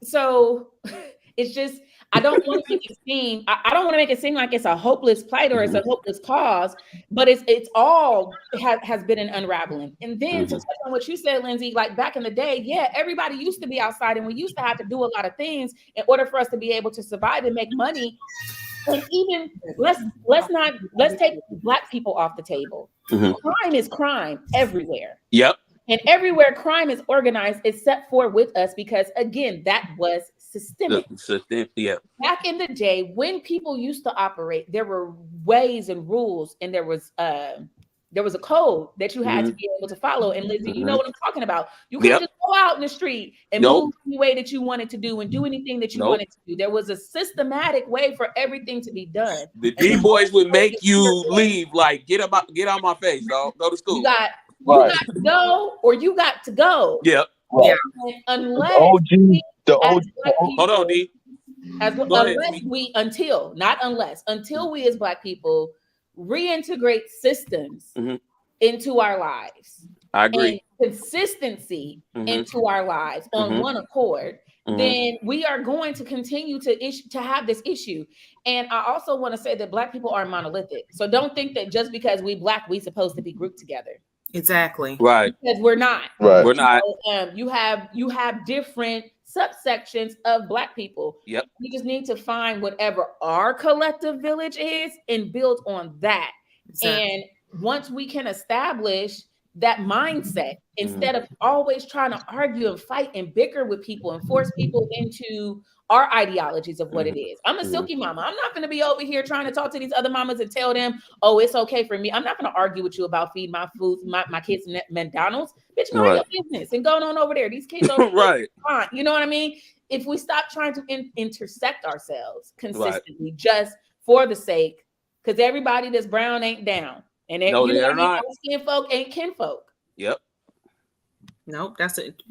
S4: So it's just, I don't want to make it seem, I don't want to make it seem like it's a hopeless plight or it's a hopeless cause, but it's all has been an unraveling. And then to touch on what you said, Lindsay, like back in the day, everybody used to be outside and we used to have to do a lot of things in order for us to be able to survive and make money. And even let's take Black people off the table. Crime is crime everywhere. And everywhere crime is organized is set forth with us because, again, that was systemic. Back in the day, when people used to operate, there were ways and rules, and there was a code that you had to be able to follow. And Lizzie, you know what I'm talking about. You couldn't just go out in the street and move any way that you wanted to do and do anything that you wanted to do. There was a systematic way for everything to be done.
S1: The D-boys would make you leave, like, get out my face, dog. Go to school.
S4: You got to go, or you got to go. Unless hold
S1: on, D.
S4: Until we as Black people reintegrate systems into our lives.
S1: I agree.
S4: And consistency into our lives on one accord. Then we are going to continue to have this issue. And I also want to say that Black people are monolithic. So don't think that just because we Black, we supposed to be grouped together.
S3: Exactly.
S1: Right.
S4: Because we're not.
S5: Right.
S1: We're not.
S4: You have different subsections of Black people. We just need to find whatever our collective village is and build on that. And once we can establish that mindset, instead of always trying to argue and fight and bicker with people and force people into our ideologies of what it is. I'm a silky mama. I'm not going to be over here trying to talk to these other mamas and tell them, oh, it's okay for me. I'm not going to argue with you about feeding my kids McDonald's. Bitch, mind your business and going on over there. These kids are fine. You know what I mean? If we stop trying to intersect ourselves consistently just for the sake, because everybody that's brown ain't down. And
S1: they're not.
S4: Skin folk ain't kinfolk.
S3: Nope, that's it.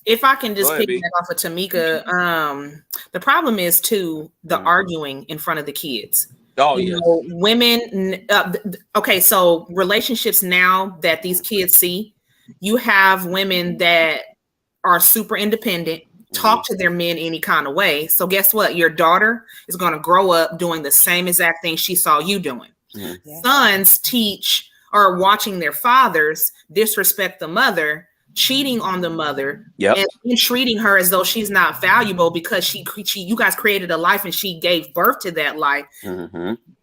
S3: If I can just pick that off of Tamika, the problem is too the arguing in front of the kids.
S1: Oh,
S3: you know, women. Okay, so relationships now that these kids see, you have women that are super independent, talk to their men any kind of way. So guess what? Your daughter is going to grow up doing the same exact thing she saw you doing. Sons teach or watching their fathers disrespect the mother, cheating on the mother, and treating her as though she's not valuable because you guys created a life and she gave birth to that life.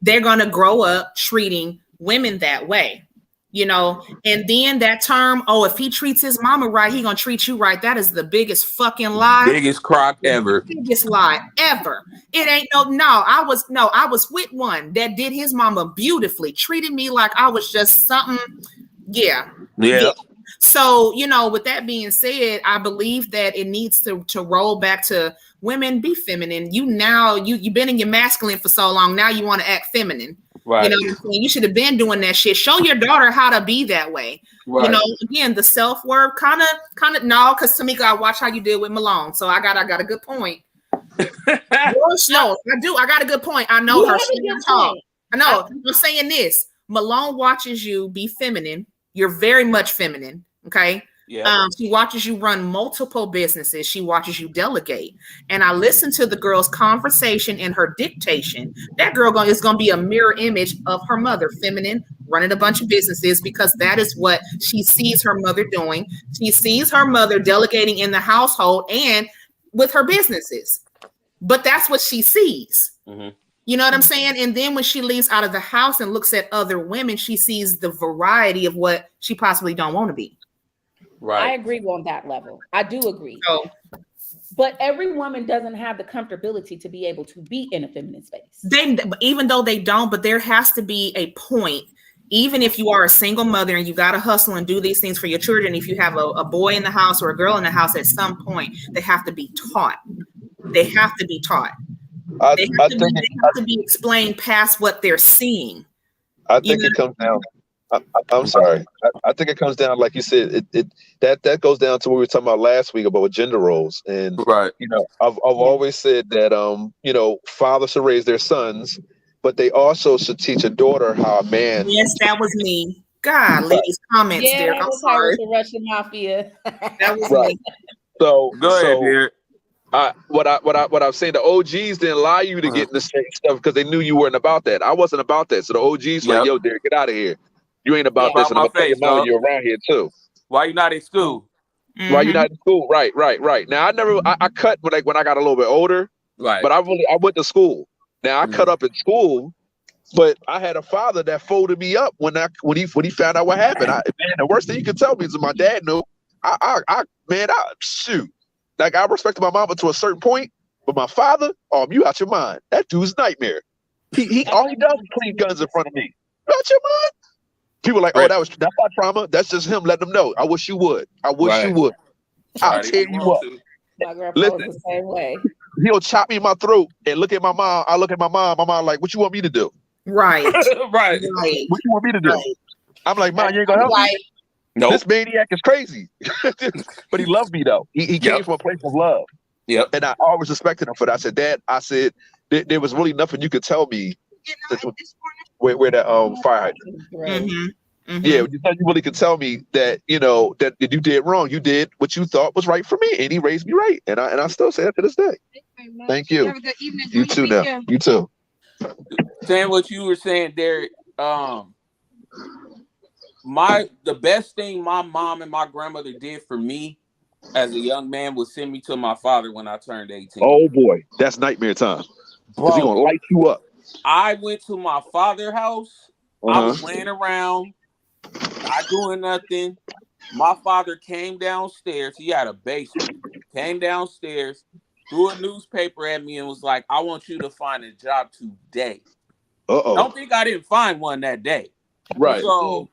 S3: They're going to grow up treating women that way. You know, and then that term, oh, if he treats his mama right, he gonna treat you right. That is the biggest fucking lie.
S1: Biggest crock ever.
S3: Biggest lie ever. It ain't I was with one that did his mama beautifully, treated me like I was just something. Yeah. So, you know, with that being said, I believe that it needs to roll back to women, be feminine. You've been in your masculine for so long. Now you want to act feminine. Right. You know what I'm saying? You should have been doing that shit. Show your daughter how to be that way. Right. You know, again, the self-worth kind of no, because Tamika, I watch how you did with Malone. So I got a good point. No, I do. I got a good point. I know her. I know. I'm saying this. Malone watches you be feminine. You're very much feminine. Okay. Yeah. She watches you run multiple businesses. She watches you delegate. And I listen to the girl's conversation and her dictation. That girl is going to be a mirror image of her mother, feminine, running a bunch of businesses, because that is what she sees her mother doing. She sees her mother delegating in the household and with her businesses. But that's what she sees. You know what I'm saying? And then when she leaves out of the house and looks at other women, she sees the variety of what she possibly don't want to be.
S4: Right. I agree on that level. I do agree. But every woman doesn't have the comfortability to be able to be in a feminine space.
S3: Even though they don't, but there has to be a point. Even if you are a single mother and you got to hustle and do these things for your children, if you have a boy in the house or a girl in the house, at some point, they have to be taught. They have to be taught. They have to be explained past what they're seeing.
S5: I think it comes down. I'm sorry. I think it comes down, like you said, that goes down to what we were talking about last week about gender roles. And you know, I've always said that you know, fathers should raise their sons, but they also should teach a daughter how a man.
S3: Yes, that was me. God, ladies, comments there.
S4: I'm sorry. The Russian mafia.
S3: That was me.
S5: So
S1: go ahead, dear.
S5: What I'm saying, the OGs didn't allow you to get in the same stuff because they knew you weren't about that. I wasn't about that. So the OGs like, yo, Derek, get out of here. You ain't about this. And I'm gonna tell your mama you're around here too.
S1: Why you not in school?
S5: Why you not in school? Right. Now I cut when I got a little bit older. Right. But I went to school. Now I cut up in school, but I had a father that folded me up when he found out what happened. Man, the worst thing you could tell me is my dad knew. Shoot. Like, I respected my mama to a certain point, but my father, you out your mind. That dude's a nightmare. He all he does is clean guns in front of me. You out your mind? People are like, that's not trauma. That's just him letting them know. I wish you would. I wish you would. I'll tear you up.
S4: My grandpa was the same way.
S5: He'll chop me in my throat and look at my mom. I look at my mom. My mom like, what you want me to do?
S3: Right.
S5: Right. What you want me to do? Right. I'm like, Mom, you ain't gonna help me? Nope. This maniac is crazy. But he loved me though. He came from a place of love. Yep. And I always respected him for that. I said, Dad, there was really nothing you could tell me where that fire hydrant.
S3: Right.
S5: Yeah, you really could tell me that, you know, that you did wrong. You did what you thought was right for me, and he raised me right. And I still say that to this day. Thank you. Have a good evening. You too now. You too.
S1: Saying what you were saying, Derek, the best thing my mom and my grandmother did for me as a young man was send me to my father when I turned 18.
S5: Oh boy, that's nightmare time. Bro, he's gonna light you up.
S1: I went to my father's house. I was laying around, not doing nothing. My father came downstairs. He had a basement. Came downstairs, threw a newspaper at me and was like, I want you to find a job today. Don't think I didn't find one that day.
S5: Right.
S1: So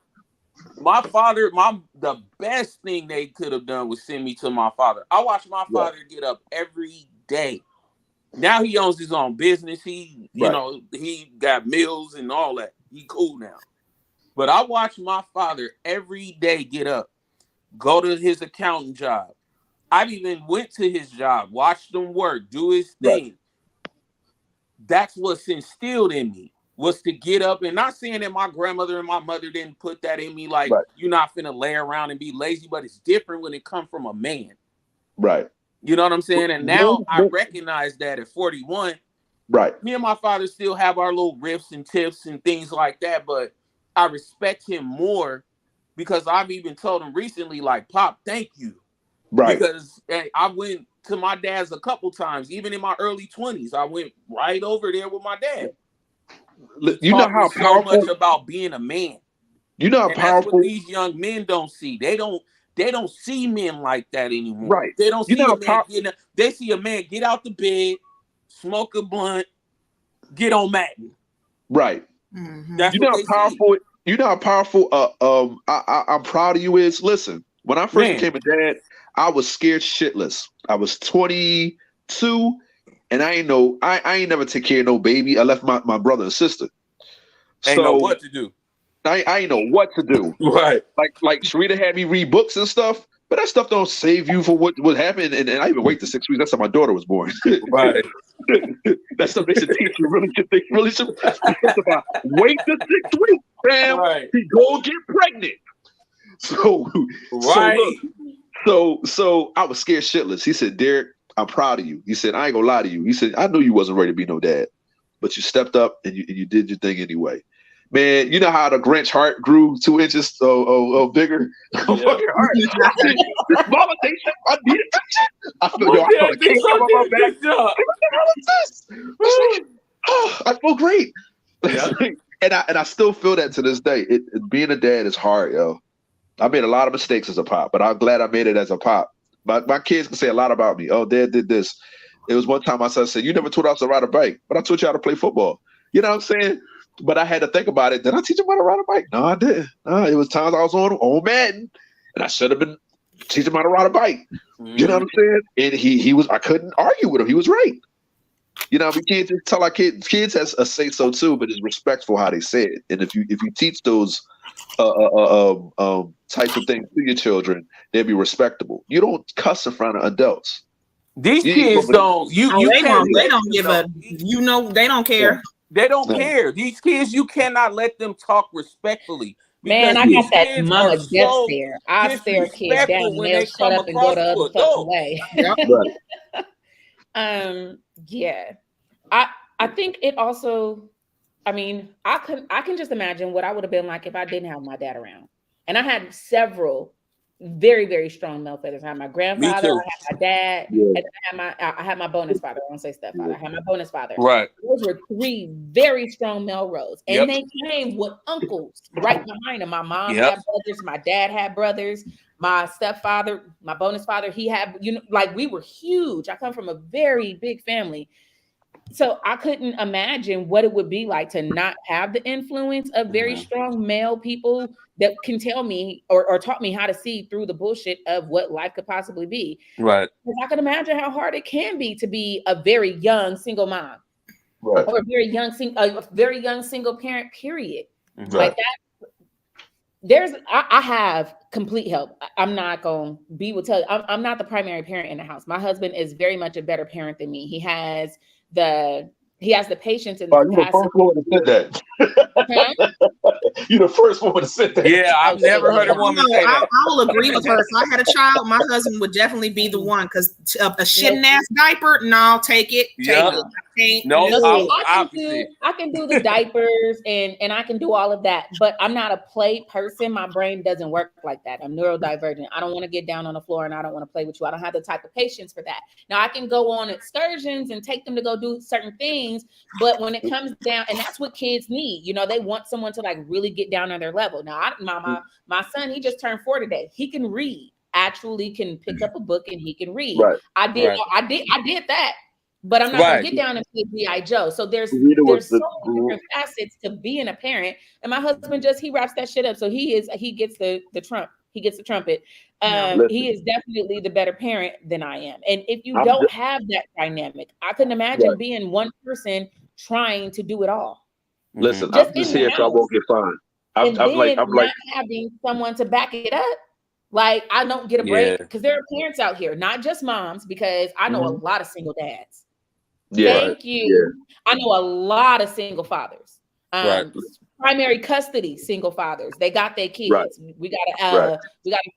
S1: my father, the best thing they could have done was send me to my father. I watched my father get up every day. Now he owns his own business. He, you know, he got mills and all that. He cool now. But I watched my father every day get up, go to his accounting job. I've even went to his job, watched him work, do his thing. Right. That's what's instilled in me, was to get up, and not saying that my grandmother and my mother didn't put that in me, like, you're not finna lay around and be lazy, but it's different when it comes from a man.
S5: Right.
S1: You know what I'm saying? And now I recognize that at 41,
S5: right.
S1: Me and my father still have our little riffs and tips and things like that, but I respect him more because I've even told him recently, like, Pop, thank you.
S5: Right.
S1: Because I went to my dad's a couple times, even in my early 20s. I went right over there with my dad.
S5: You know how powerful,
S1: so much about being a man.
S5: You know how powerful,
S1: that's what these young men don't see. They don't see men like that anymore.
S5: Right.
S1: They don't see a man they see a man get out the bed, smoke a blunt, get on Madden.
S5: Right.
S3: Mm-hmm.
S1: That's
S5: you know how powerful. You know how powerful. I'm proud of you is. Listen, when I first became a dad, I was scared shitless. I was 22, and I ain't never take care of no baby. I left my brother and sister.
S1: Ain't know what to do.
S5: I ain't know what to do.
S1: Right.
S5: Like Sharita had me read books and stuff, but that stuff don't save you for what happened. And I even wait the 6 weeks. That's how my daughter was born.
S1: Right.
S5: That's something they should teach you. They really should about wait the 6 weeks, fam.
S1: Right.
S5: You go get pregnant. So I was scared shitless. He said, Derek, I'm proud of you. He said, I ain't gonna lie to you. He said, I knew you wasn't ready to be no dad, but you stepped up and you did your thing anyway. Man, you know how the Grinch heart grew 2 inches bigger? Yeah. Fucking heart. This validation, I need attention. I feel like came up on my back. What the hell is this? I feel great. Yeah. and I still feel that to this day. Being a dad is hard, yo. I made a lot of mistakes as a pop, but I'm glad I made it as a pop. My kids can say a lot about me. Oh, Dad did this. It was one time my son said, you never taught us to ride a bike, but I taught you how to play football. You know what I'm saying? But I had to think about it. Did I teach him how to ride a bike? No, I didn't. It was times I was on Madden, and I should have been teaching him how to ride a bike. Mm-hmm. You know what I'm saying? And he was. I couldn't argue with him. He was right. You know, we can't just tell our kids. Kids has a say so too, but it's respectful how they say it. And if you teach those types of things to your children, they'll be respectable. You don't cuss in front of adults.
S1: These kids don't. They
S3: don't give a. They don't care.
S1: Yeah. They don't care. These kids, you cannot let them talk respectly.
S4: Man, I got that mama death stare. I stare a kid down and they'll shut up and go the other fucking way. Yeah. I think it also, I mean, I can just imagine what I would have been like if I didn't have my dad around. And I had several very, very strong male figures. I had my grandfather, I had my dad, and I had my bonus father. I don't say stepfather. I had my bonus father.
S1: Right.
S4: Those were 3 very strong male roles. And they came with uncles right behind them. My mom had brothers, my dad had brothers, my stepfather, my bonus father, he had, we were huge. I come from a very big family. So I couldn't imagine what it would be like to not have the influence of very strong male people that can tell me or taught me how to see through the bullshit of what life could possibly be.
S1: Right.
S4: Because I can imagine how hard it can be to be a very young single mom,
S5: right,
S4: or a very young single parent. Period.
S1: Right.
S4: Like that. I have complete help. I'm not going to be with tell you. I'm not the primary parent in the house. My husband is very much a better parent than me. He has the patience and the capacity.
S5: You're the first woman to say that.
S1: Yeah, I've never heard a woman say that.
S3: I will agree with her. If I had a child, my husband would definitely be the one, because a shitting ass diaper, no, take it.
S4: I can do the diapers and I can do all of that, but I'm not a play person. My brain doesn't work like that. I'm neurodivergent. I don't want to get down on the floor and I don't want to play with you. I don't have the type of patience for that. Now I can go on excursions and take them to go do certain things, but when it comes down, and that's what kids need, they want someone to really get down on their level. Now, my son, he just turned 4 today. He can read, actually can pick up a book and he can read.
S5: Right.
S4: I did that, but I'm not gonna get down and play G.I. Joe. So there's so many different facets to being a parent. And my husband he wraps that shit up. So he gets the trump. He gets the trumpet. He is definitely the better parent than I am. And if you don't have that dynamic, I couldn't imagine being one person trying to do it all.
S5: Listen, I'm just here so I won't get fined. I'm like
S4: having someone to back it up. Like, I don't get a break because there are parents out here, not just moms, because I know a lot of single dads. Thank you. I know a lot of single fathers. Primary custody single fathers. They got their kids. We got a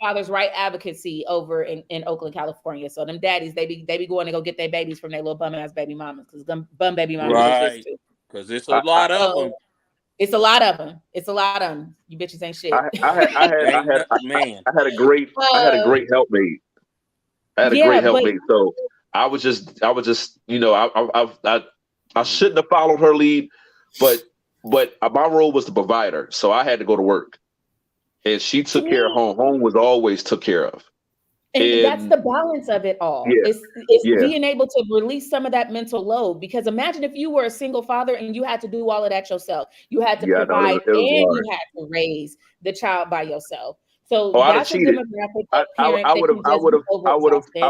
S4: father's right advocacy over in Oakland, California. So them daddies, they be going to go get their babies from their little bum ass baby mamas, because bum baby mamas exist too.
S1: Because it's a lot of them.
S4: It's a lot of them. It's a lot of them. You bitches ain't shit.
S5: I had a great helpmate. So I was just, you know, I shouldn't have followed her lead, but my role was the provider, so I had to go to work, and she took care of home. Home was always took care of.
S4: And that's the balance of it all. It's being able to release some of that mental load, because imagine if you were a single father and you had to do all of that yourself. You had to provide and you had to raise the child by yourself. So that's a demographic of parent
S5: I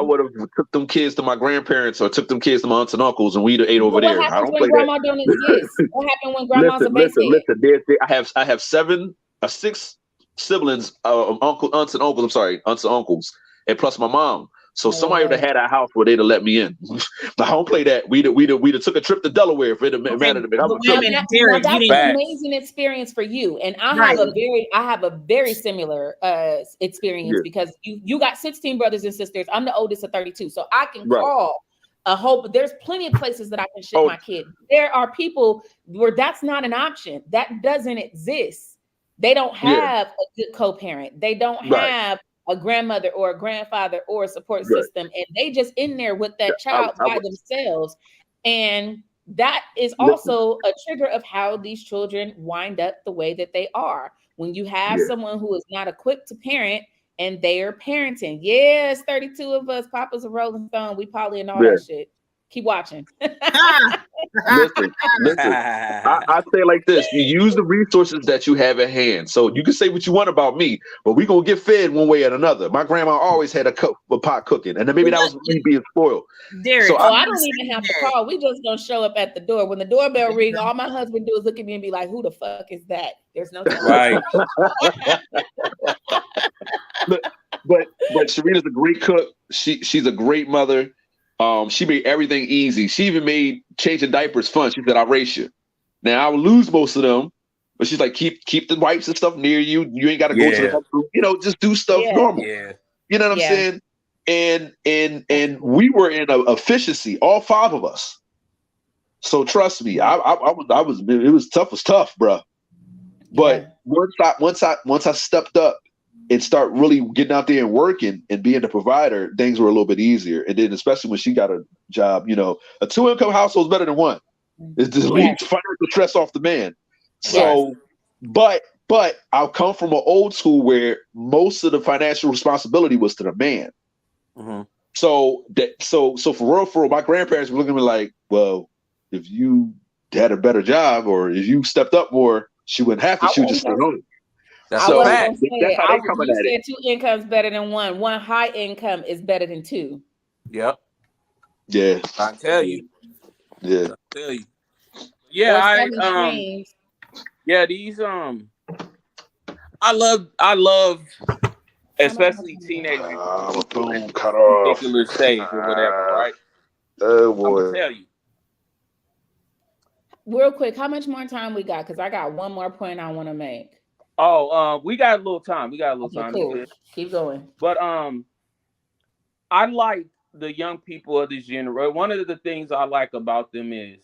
S5: would have took them kids to my grandparents or took them kids to my aunts and uncles, and we'd have ate over there.
S4: What happens when grandma don't exist? What happened when grandma's a basehead?
S5: Listen, I have 6 siblings, aunts and uncles, and plus my mom. So somebody would have had a house where they'd have let me in. But I don't play that. We'd have took a trip to Delaware if it had mattered to me.
S4: That's an amazing experience for you. And I have a very similar experience, because you got 16 brothers and sisters. I'm the oldest of 32. So I can call a whole, but there's plenty of places that I can ship my kid. There are people where that's not an option. That doesn't exist. They don't have a good co-parent. They don't have a grandmother or a grandfather or a support system, and they just in there with that child by themselves. And that is also a trigger of how these children wind up the way that they are. When you have someone who is not equipped to parent and they are parenting. Yes, 32 of us, Papa's a Rolling Stone, we Polly and all that shit. Keep watching.
S5: Listen. I say like this: you use the resources that you have at hand. So you can say what you want about me, but we gonna get fed one way or another. My grandma always had a pot cooking, and then maybe that was me being spoiled.
S4: Derek, so I don't even have to call. We just gonna show up at the door. When the doorbell ring, all my husband do is look at me and be like, "Who the fuck is that?" There's no time.
S1: Right.
S5: but Sharita's a great cook. She's a great mother. She made everything easy. She even made changing diapers fun. She said, "I'll race you." Now I will lose most of them, but she's like, keep the wipes and stuff near you. You ain't got to go to the bathroom. You know, just do stuff normal. Yeah. You know what I'm saying? And we were in efficiency, all 5 of us. So trust me, I was. It was tough. Was tough, bro. But once I stepped up and start really getting out there and working and being the provider, things were a little bit easier. And then especially when she got a job, you know, a 2-income household is better than one. It's just leaves financial stress off the man. So, but I'll come from an old school where most of the financial responsibility was to the man. Mm-hmm. So for real, my grandparents were looking at me like, well, if you had a better job or if you stepped up more, she wouldn't have to. She would just stay home.
S4: That's how they coming at it. 2 incomes better than one. One high income is better than 2.
S1: Yep.
S5: Yeah.
S1: I tell you.
S5: Yeah.
S1: I tell you. Yeah, these I love especially teenagers particular stage or whatever, right?
S5: Oh boy.
S1: I'm gonna tell you.
S4: Real quick, how much more time we got? Because I got one more point I want to make.
S1: Oh, we got a little time.
S4: Cool. Keep going.
S1: But I like the young people of this generation. One of the things I like about them is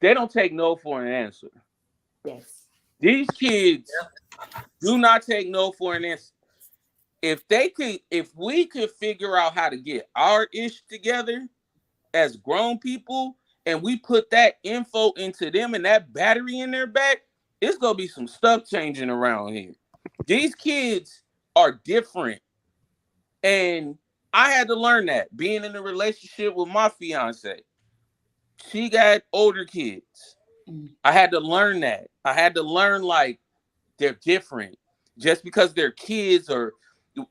S1: they don't take no for an answer.
S4: Yes.
S1: These kids do not take no for an answer. If we could figure out how to get our ish together as grown people, and we put that info into them and that battery in their back, it's gonna be some stuff changing around here. These kids are different. And I had to learn that being in a relationship with my fiance. She got older kids. I had to learn that. I had to learn like they're different. Just because they're kids or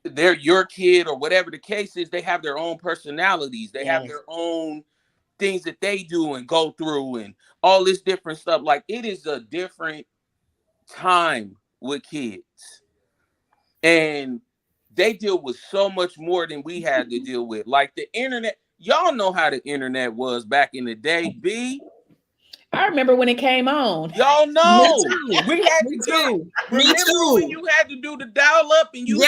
S1: they're your kid or whatever the case is, they have their own personalities. They have their own things that they do and go through and all this different stuff. Like it is a different time with kids. And they deal with so much more than we had to deal with. Like the internet, y'all know how the internet was back in the day, B.
S4: I remember when it came on.
S1: Y'all know. We had
S3: Me
S1: to
S3: too.
S1: remember when you had to do the dial up and you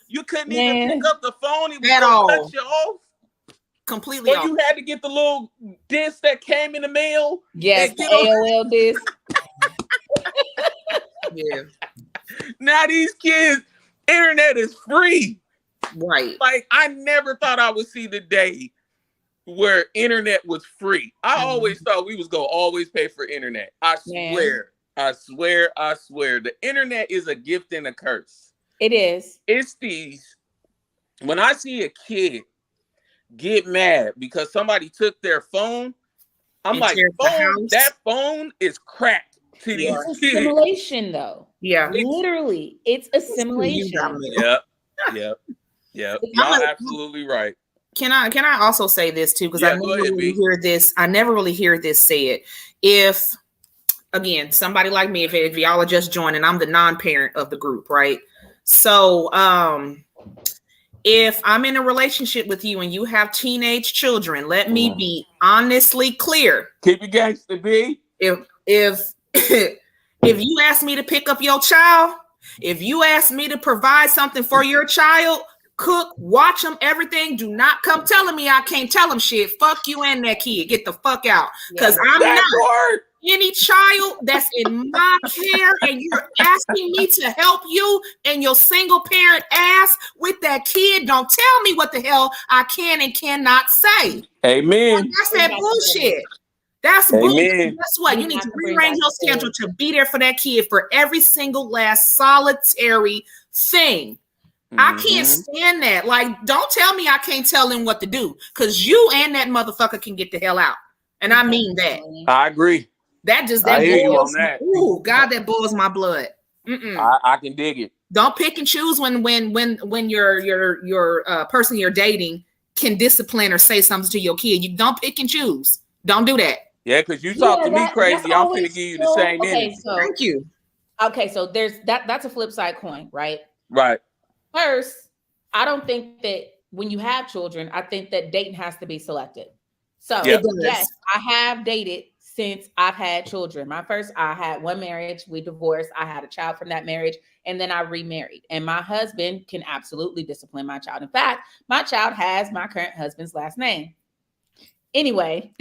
S1: you couldn't even pick up the phone, it was gonna cut you off.
S3: Completely
S1: or
S3: off.
S1: You had to get the little disc that came in the mail.
S4: Yes, the AOL disc.
S3: Yeah.
S1: Now these kids, internet is free.
S3: Right.
S1: Like I never thought I would see the day where internet was free. I always thought we was gonna always pay for internet. I swear. The internet is a gift and a curse.
S4: It is.
S1: It's these. When I see a kid get mad because somebody took their phone, I'm like, that phone is cracked to these
S4: kids.
S1: It's
S4: assimilation, though.
S3: Yeah.
S4: Literally, it's assimilation.
S1: Yep. Y'all absolutely right.
S3: Can I also say this too? Because I never really hear this said. If again, somebody like me, if y'all are just joining, I'm the non-parent of the group, right? So if I'm in a relationship with you and you have teenage children, let me be honestly clear.
S1: Keep it gangster, B.
S3: If you ask me to pick up your child, if you ask me to provide something for your child, cook, watch them, everything, do not come telling me I can't tell them shit. Fuck you and that kid. Get the fuck out. Because I'm not any child that's in my care and you're asking me to help you and your single parent ass with that kid. Don't tell me what the hell I can and cannot say.
S1: Amen.
S3: That's that bullshit. That's bullshit. Guess what? You need to rearrange your schedule to be there for that kid for every single last solitary thing. I can't stand that. Like, don't tell me I can't tell him what to do, because you and that motherfucker can get the hell out. And I mean that.
S1: I agree.
S3: I hear you on that. Ooh, God, that boils my blood.
S1: I can dig it.
S3: Don't pick and choose when your person you're dating can discipline or say something to your kid. You don't pick and choose. Don't do that.
S1: Yeah, because you talk to me crazy, I'm finna give you the same energy.
S3: Thank you.
S4: Okay, so there's that's a flip side coin, right?
S1: Right.
S4: First, I don't think that when you have children, I think that dating has to be selective. So yes, I have dated since I've had children. I had one marriage, we divorced, I had a child from that marriage, and then I remarried. And my husband can absolutely discipline my child. In fact, my child has my current husband's last name. Anyway,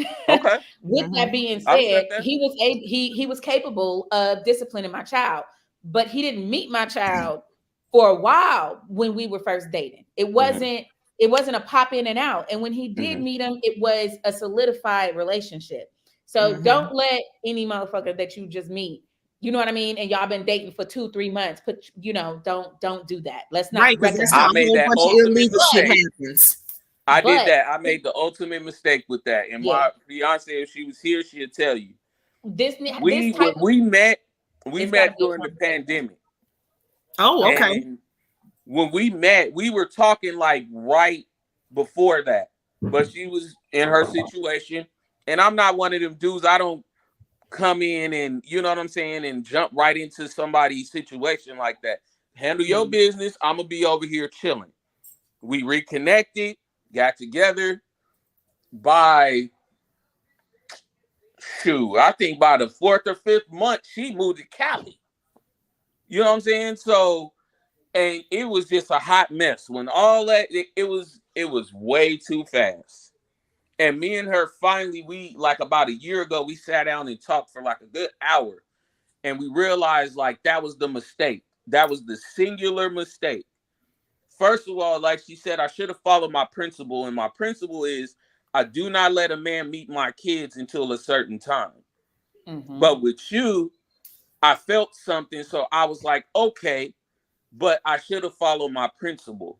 S4: with that being said, he was capable of disciplining my child, but he didn't meet my child for a while when we were first dating. It wasn't a pop in and out. And when he did meet him, it was a solidified relationship. So don't let any motherfucker that you just meet, you know what I mean? And y'all been dating for 2-3 months, don't do that. Let's not.
S1: I made that ultimate mistake. I did that. I made the ultimate mistake with that. And my fiance, if she was here, she'd tell you. We met during the pandemic.
S3: Oh, okay.
S1: And when we met, we were talking like right before that. But she was in her situation. And I'm not one of them dudes. I don't come in and, you know what I'm saying, and jump right into somebody's situation like that. Handle your business. I'm going to be over here chilling. We reconnected, got together by, I think by the 4th or 5th month, she moved to Cali. You know what I'm saying? So, and it was just a hot mess. When all that, it was way too fast. And me and her finally, we like about a year ago, we sat down and talked for like a good hour. And we realized like that was the mistake. That was the singular mistake. First of all, like she said, I should have followed my principle. And my principle is I do not let a man meet my kids until a certain time. But with you, I felt something. So I was like, okay, but I should have followed my principle.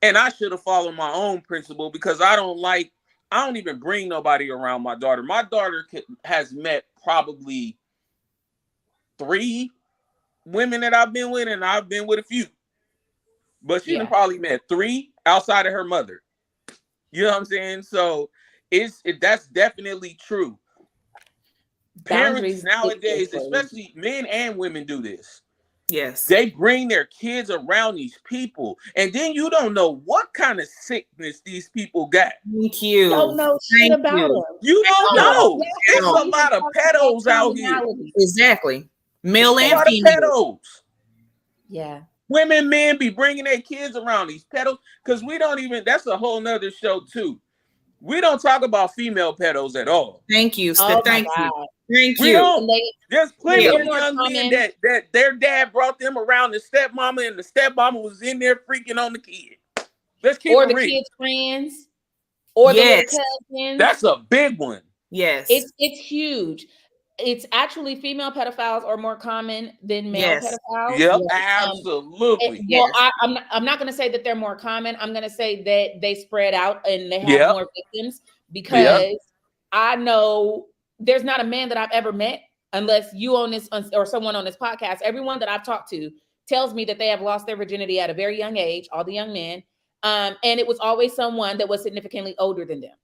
S1: And I should have followed my own principle because I don't even bring nobody around my daughter. My daughter has met probably 3 women that I've been with, and I've been with a few. But she probably met 3 outside of her mother. You know what I'm saying? So that's definitely true. Parents nowadays, especially men and women, do this.
S3: Yes.
S1: They bring their kids around these people, and then you don't know what kind of sickness these people got.
S3: Thank you.
S4: Don't know shit about them.
S1: You don't know.
S4: Yeah.
S1: It's a lot of pedos out here.
S3: Exactly. Male and
S1: a lot
S3: female.
S1: of pedos.
S4: Yeah.
S1: Women, men be bringing their kids around these pedos because we don't even. That's a whole nother show too. We don't talk about female pedos at all.
S3: Thank you.
S4: Oh
S3: Thank
S4: my
S3: you.
S4: God.
S3: Thank
S1: We
S3: you.
S1: don't. There's plenty of
S4: more
S1: young men
S4: common.
S1: that their dad brought them around the stepmama, and the stepmama was in there freaking on the kid. Let's keep
S4: Or
S1: it
S4: the
S1: real.
S4: kids' friends, or the
S3: Yes.
S4: little cousins.
S1: That's a big one.
S3: Yes.
S4: It's huge. It's actually female pedophiles are more common than male
S3: Yes.
S4: pedophiles.
S1: Yep, absolutely.
S4: Well, I'm not going to say that they're more common. I'm going to say that they spread out and they have
S1: Yep.
S4: more victims because I know there's not a man that I've ever met, unless you on this or someone on this podcast. Everyone that I've talked to tells me that they have lost their virginity at a very young age, all the young men. And it was always someone that was significantly older than them.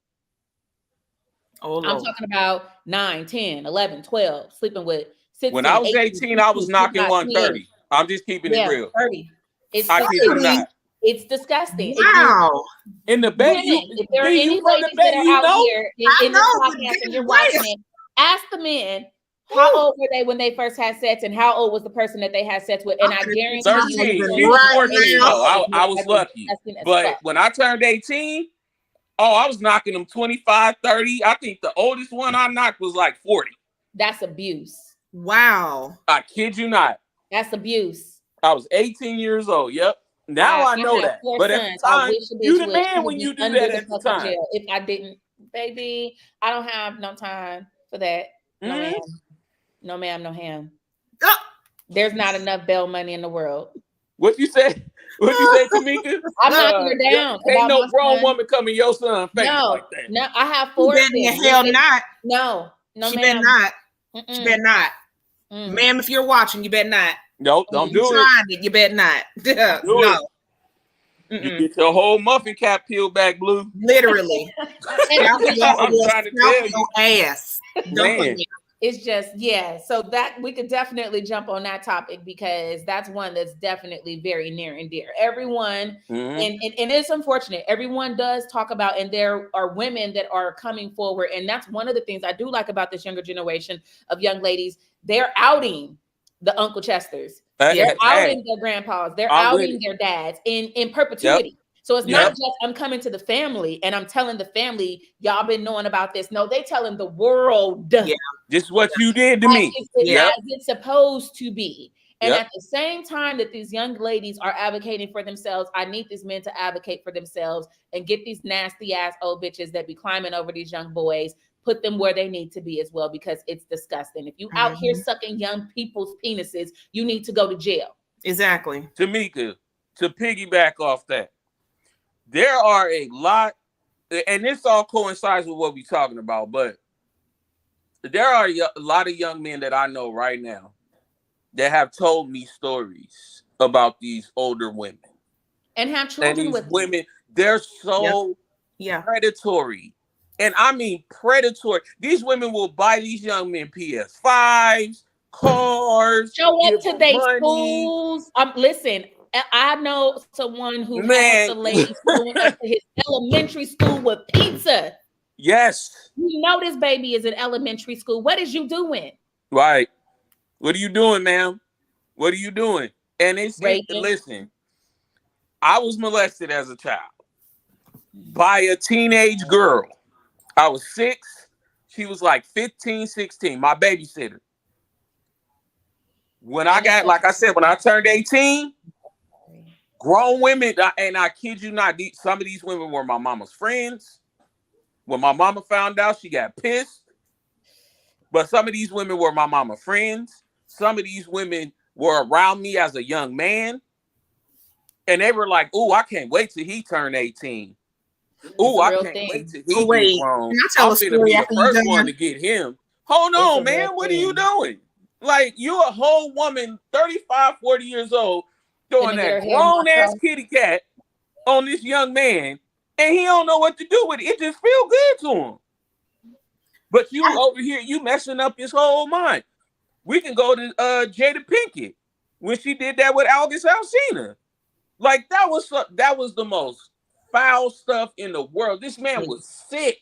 S3: Oh,
S4: I'm talking about 9, 10, 11, 12, sleeping with 16.
S1: When I was
S4: 18,
S1: 18, I was knocking
S4: 19.
S1: 130. I'm just keeping it real.
S4: 30. It's
S1: I kid you not.
S4: It's disgusting.
S3: Wow.
S1: In the bed,
S4: If there are any ladies that are out here in this podcast and you're watching it, ask the men how old were they when they first had sex and how old was the person that they had sex with. And I guarantee
S1: 13.
S4: you,
S1: She was 14. I was lucky. But when I turned 18, I was knocking them 25, 30. I think the oldest one I knocked was like 40.
S4: That's abuse.
S3: Wow.
S1: I kid you not.
S4: That's abuse.
S1: I was 18 years old. Yep. Now I know that. But at the time, you the man when you do that at the time.
S4: If I didn't, baby, I don't have no time for that. No, ma'am. No, ma'am, no ham. There's not enough bail money in the world.
S1: What you say? What you say, Tamika?
S4: I'm knocking her down.
S1: Ain't no grown woman coming your son face like that.
S4: No, I have 4
S3: kids. Hell not.
S4: No,
S3: she
S4: ma'am.
S3: better not. She better not. Ma'am, if you're watching, you better not.
S1: Nope, don't do
S3: it. You better not. No.
S1: You get your whole muffin cap peeled back, Blue.
S3: Literally.
S1: I'm trying to tell you.
S3: Ass.
S1: Man.
S4: It's just, so that we could definitely jump on that topic because that's one that's definitely very near and dear. Everyone, and it's unfortunate, everyone does talk about, and there are women that are coming forward. And that's one of the things I do like about this younger generation of young ladies. They're outing the Uncle Chesters. They're outing their grandpas. They're outing their dads in perpetuity. Yep. So it's not just I'm coming to the family and I'm telling the family, y'all been knowing about this. No, they telling the world.
S3: Yeah.
S1: This is what you did to me.
S4: As it's supposed to be. And at the same time that these young ladies are advocating for themselves, I need these men to advocate for themselves and get these nasty ass old bitches that be climbing over these young boys, put them where they need to be as well, because it's disgusting. If you out here sucking young people's penises, you need to go to jail.
S3: Exactly.
S1: Tamika, to piggyback off that, there are a lot, and this all coincides with what we're talking about, but there are a lot of young men that I know right now that have told me stories about these older women.
S4: And have children with
S1: women. They're so predatory. And I mean predatory. These women will buy these young men PS5s, cars.
S4: Show up to their schools. Listen, I know someone who has the ladies going up to his elementary school with pizza.
S1: Yes.
S4: You know this baby is in elementary school. What is you doing?
S1: Right. What are you doing, ma'am? What are you doing? And listen, I was molested as a child by a teenage girl. I was 6. She was like 15, 16, my babysitter. When I got, like I said, when I turned 18, grown women, and I kid you not, some of these women were my mama's friends. When my mama found out, she got pissed. But some of these women were my mama friends. Some of these women were around me as a young man. And they were like, "Ooh, I can't wait till he turned 18. Ooh, I can't wait till he gets grown. I'm gonna be the first one to get him." Hold on, man. What are you doing? Like, you're a whole woman, 35, 40 years old, throwing that grown-ass kitty cat on this young man, and he don't know what to do with it. It just feels good to him. But you over here, you messing up his whole mind. We can go to Jada Pinkett. when she did that with August Alsina. Like that was the most foul stuff in the world. This man was sick.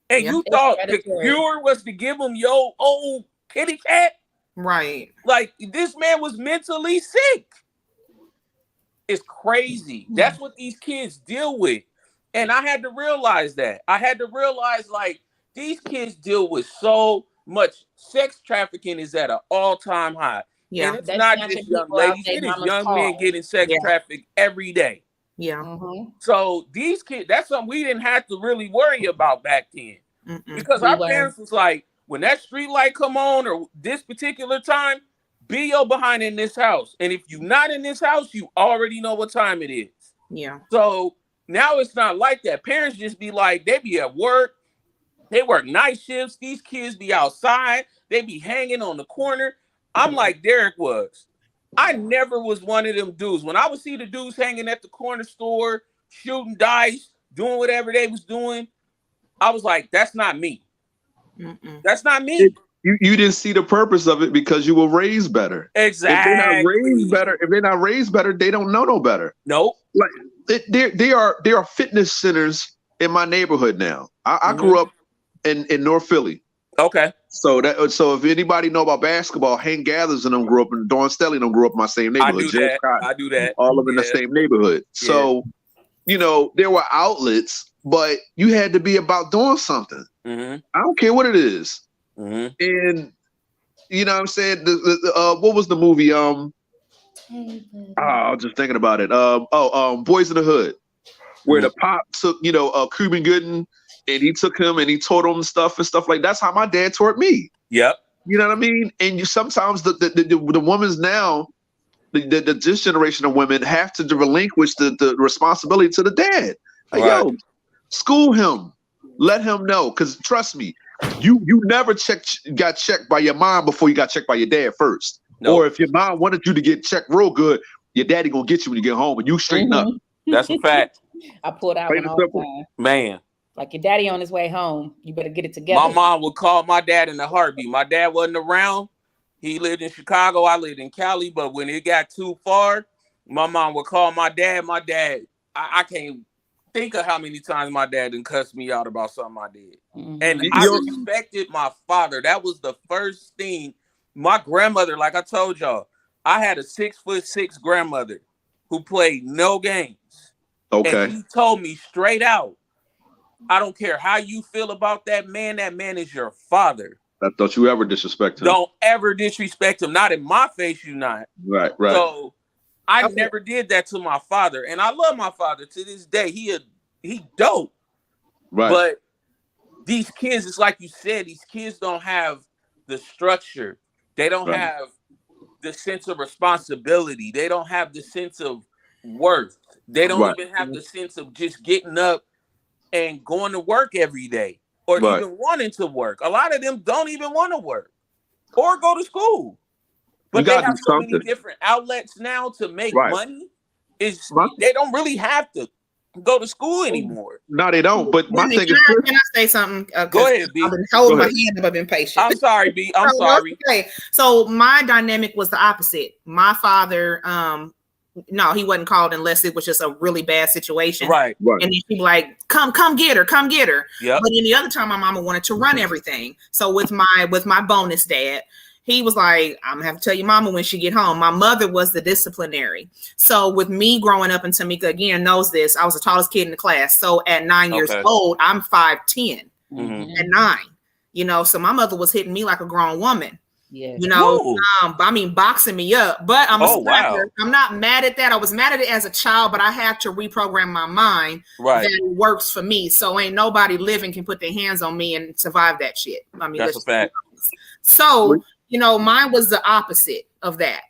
S1: And you thought the cure was to give him your old kitty cat?
S3: Right.
S1: Like this man was mentally sick. It's crazy. That's what these kids deal with. And I had to realize that. I had to realize like these kids deal with so much. Sex trafficking is at an all-time high.
S3: Yeah.
S1: And it's not just young ladies. It is young men getting sex trafficked every day.
S3: Yeah.
S4: Mm-hmm.
S1: So these kids, that's something we didn't have to really worry about back then. Because our parents was like, when that street light come on or this particular time, be your behind in this house. And if you're not in this house, you already know what time it is.
S3: Yeah.
S1: So now it's not like that. Parents just be like, they be at work. They work night shifts. These kids be outside. They be hanging on the corner. I'm like Derek was. I never was one of them dudes. When I would see the dudes hanging at the corner store, shooting dice, doing whatever they was doing, I was like, that's not me. That's not me.
S5: You didn't see the purpose of it because you were raised better.
S1: Exactly.
S5: If they're not raised better, they don't know no better.
S1: Nope.
S5: Like there are fitness centers in my neighborhood now. I grew up in North Philly.
S1: Okay.
S5: So if anybody know about basketball, Hank Gathers and them grew up, and Dawn Stelly and them grew up in my same neighborhood.
S1: I do that.
S5: All of them in the same neighborhood. So, there were outlets, but you had to be about doing something. I don't care what it is. And you know what I'm saying? What was the movie? I was just thinking about it. Boys in the Hood, where the pop took, Cuban Gooden, and he took him and he taught him stuff like that's how my dad taught me. Yep. You know what I mean? And you sometimes the women's now, this generation of women have to relinquish the responsibility to the dad. Like, yo, school him, let him know. Because trust me, you never got checked by your mom before you got checked by your dad first. Nope. Or if your mom wanted you to get checked real good, your daddy gonna get you when you get home and you straighten up.
S1: That's a fact.
S4: I pulled out one all the time.
S1: Man.
S4: Like your daddy on his way home, you better get it together.
S1: My mom would call my dad in a heartbeat. My dad wasn't around. He lived in Chicago. I lived in Cali. But when it got too far, my mom would call my dad. My dad, I can't think of how many times my dad done cussed me out about something I did. And I respected my father. That was the first thing. My grandmother, like I told y'all, I had a 6'6" grandmother who played no games. Okay. And he told me straight out, I don't care how you feel about that man is your father.
S5: Don't you ever disrespect him.
S1: Don't ever disrespect him. Not in my face, you not.
S5: Right.
S1: So I never did that to my father. And I love my father to this day. He dope. Right. But these kids, it's like you said, these kids don't have the structure. They don't have the sense of responsibility. They don't have the sense of worth. They don't even have the sense of just getting up and going to work every day or even wanting to work. A lot of them don't even want to work or go to school. But they have so many different outlets now to make money. They don't really have to go to school anymore.
S5: No, they don't. But my thing is,
S3: can I say something?
S1: Go ahead, B.
S3: I've been holding my hand up. I've been patient.
S1: I'm sorry, B. I'm sorry.
S3: Okay. So my dynamic was the opposite. My father, no, he wasn't called unless it was just a really bad situation. Right. And then she'd be like, come get her. Yep. But then the other time my mama wanted to run everything. So with my bonus dad, he was like, I'm gonna have to tell your mama when she get home. My mother was the disciplinary. So with me growing up, and Tamika again knows this, I was the tallest kid in the class. So at 9 years old, I'm 5'10" at 9. So my mother was hitting me like a grown woman. Yeah. Boxing me up. But I'm a smacker. I'm not mad at that. I was mad at it as a child, but I had to reprogram my mind that it works for me. So ain't nobody living can put their hands on me and survive that shit.
S1: That's a fact.
S3: So, mine was the opposite of that.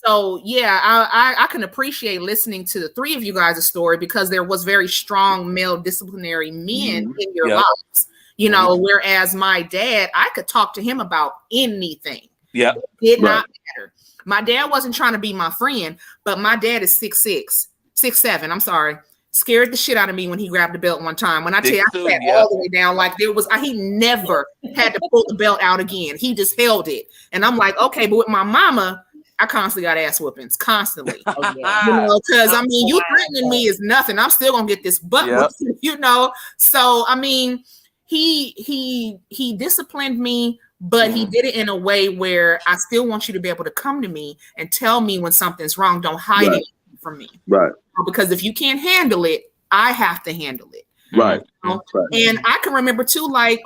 S3: So yeah, I can appreciate listening to the three of you guys' story because there was very strong male disciplinary men in your lives. Whereas my dad, I could talk to him about anything. Yeah. It did not matter. My dad wasn't trying to be my friend, but my dad is 6'7". I'm sorry. scared the shit out of me when he grabbed the belt one time. When I tell you, I sat all the way down like there was, he never had to pull the belt out again. He just held it. And I'm like, okay, but with my mama, I constantly got ass whoopings, constantly.
S4: Oh, yeah.
S3: You know, because I mean, you threatening me is nothing. I'm still gonna get this butt whooping, you know. So I mean, he disciplined me, but he did it in a way where I still want you to be able to come to me and tell me when something's wrong. Don't hide it from me.
S5: Right.
S3: Because if you can't handle it, I have to handle it.
S5: Right.
S3: You know? And I can remember too, like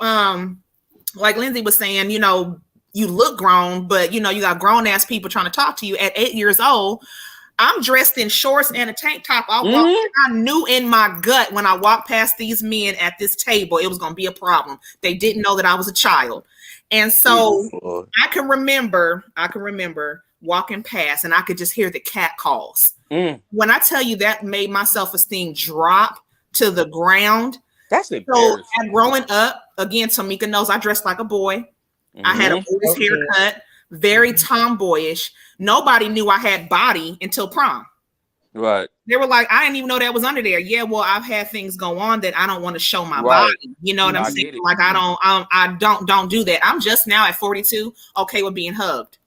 S3: Lindsay was saying, you know, you look grown, but you know, you got grown ass people trying to talk to you at 8 years old. I'm dressed in shorts and a tank top. I knew in my gut when I walked past these men at this table, it was going to be a problem. They didn't know that I was a child. And so I can remember walking past and I could just hear the cat calls. When I tell you that made my self-esteem drop to the ground.
S1: That's embarrassing.
S3: So growing up, again, Tamika knows I dressed like a boy. I had a boy's haircut, very tomboyish. Nobody knew I had body until prom.
S1: Right.
S3: They were like, I didn't even know that was under there. Yeah, well, I've had things go on that I don't want to show my body. You know what I'm saying? Like I don't do that. I'm just now at 42, okay with being hugged.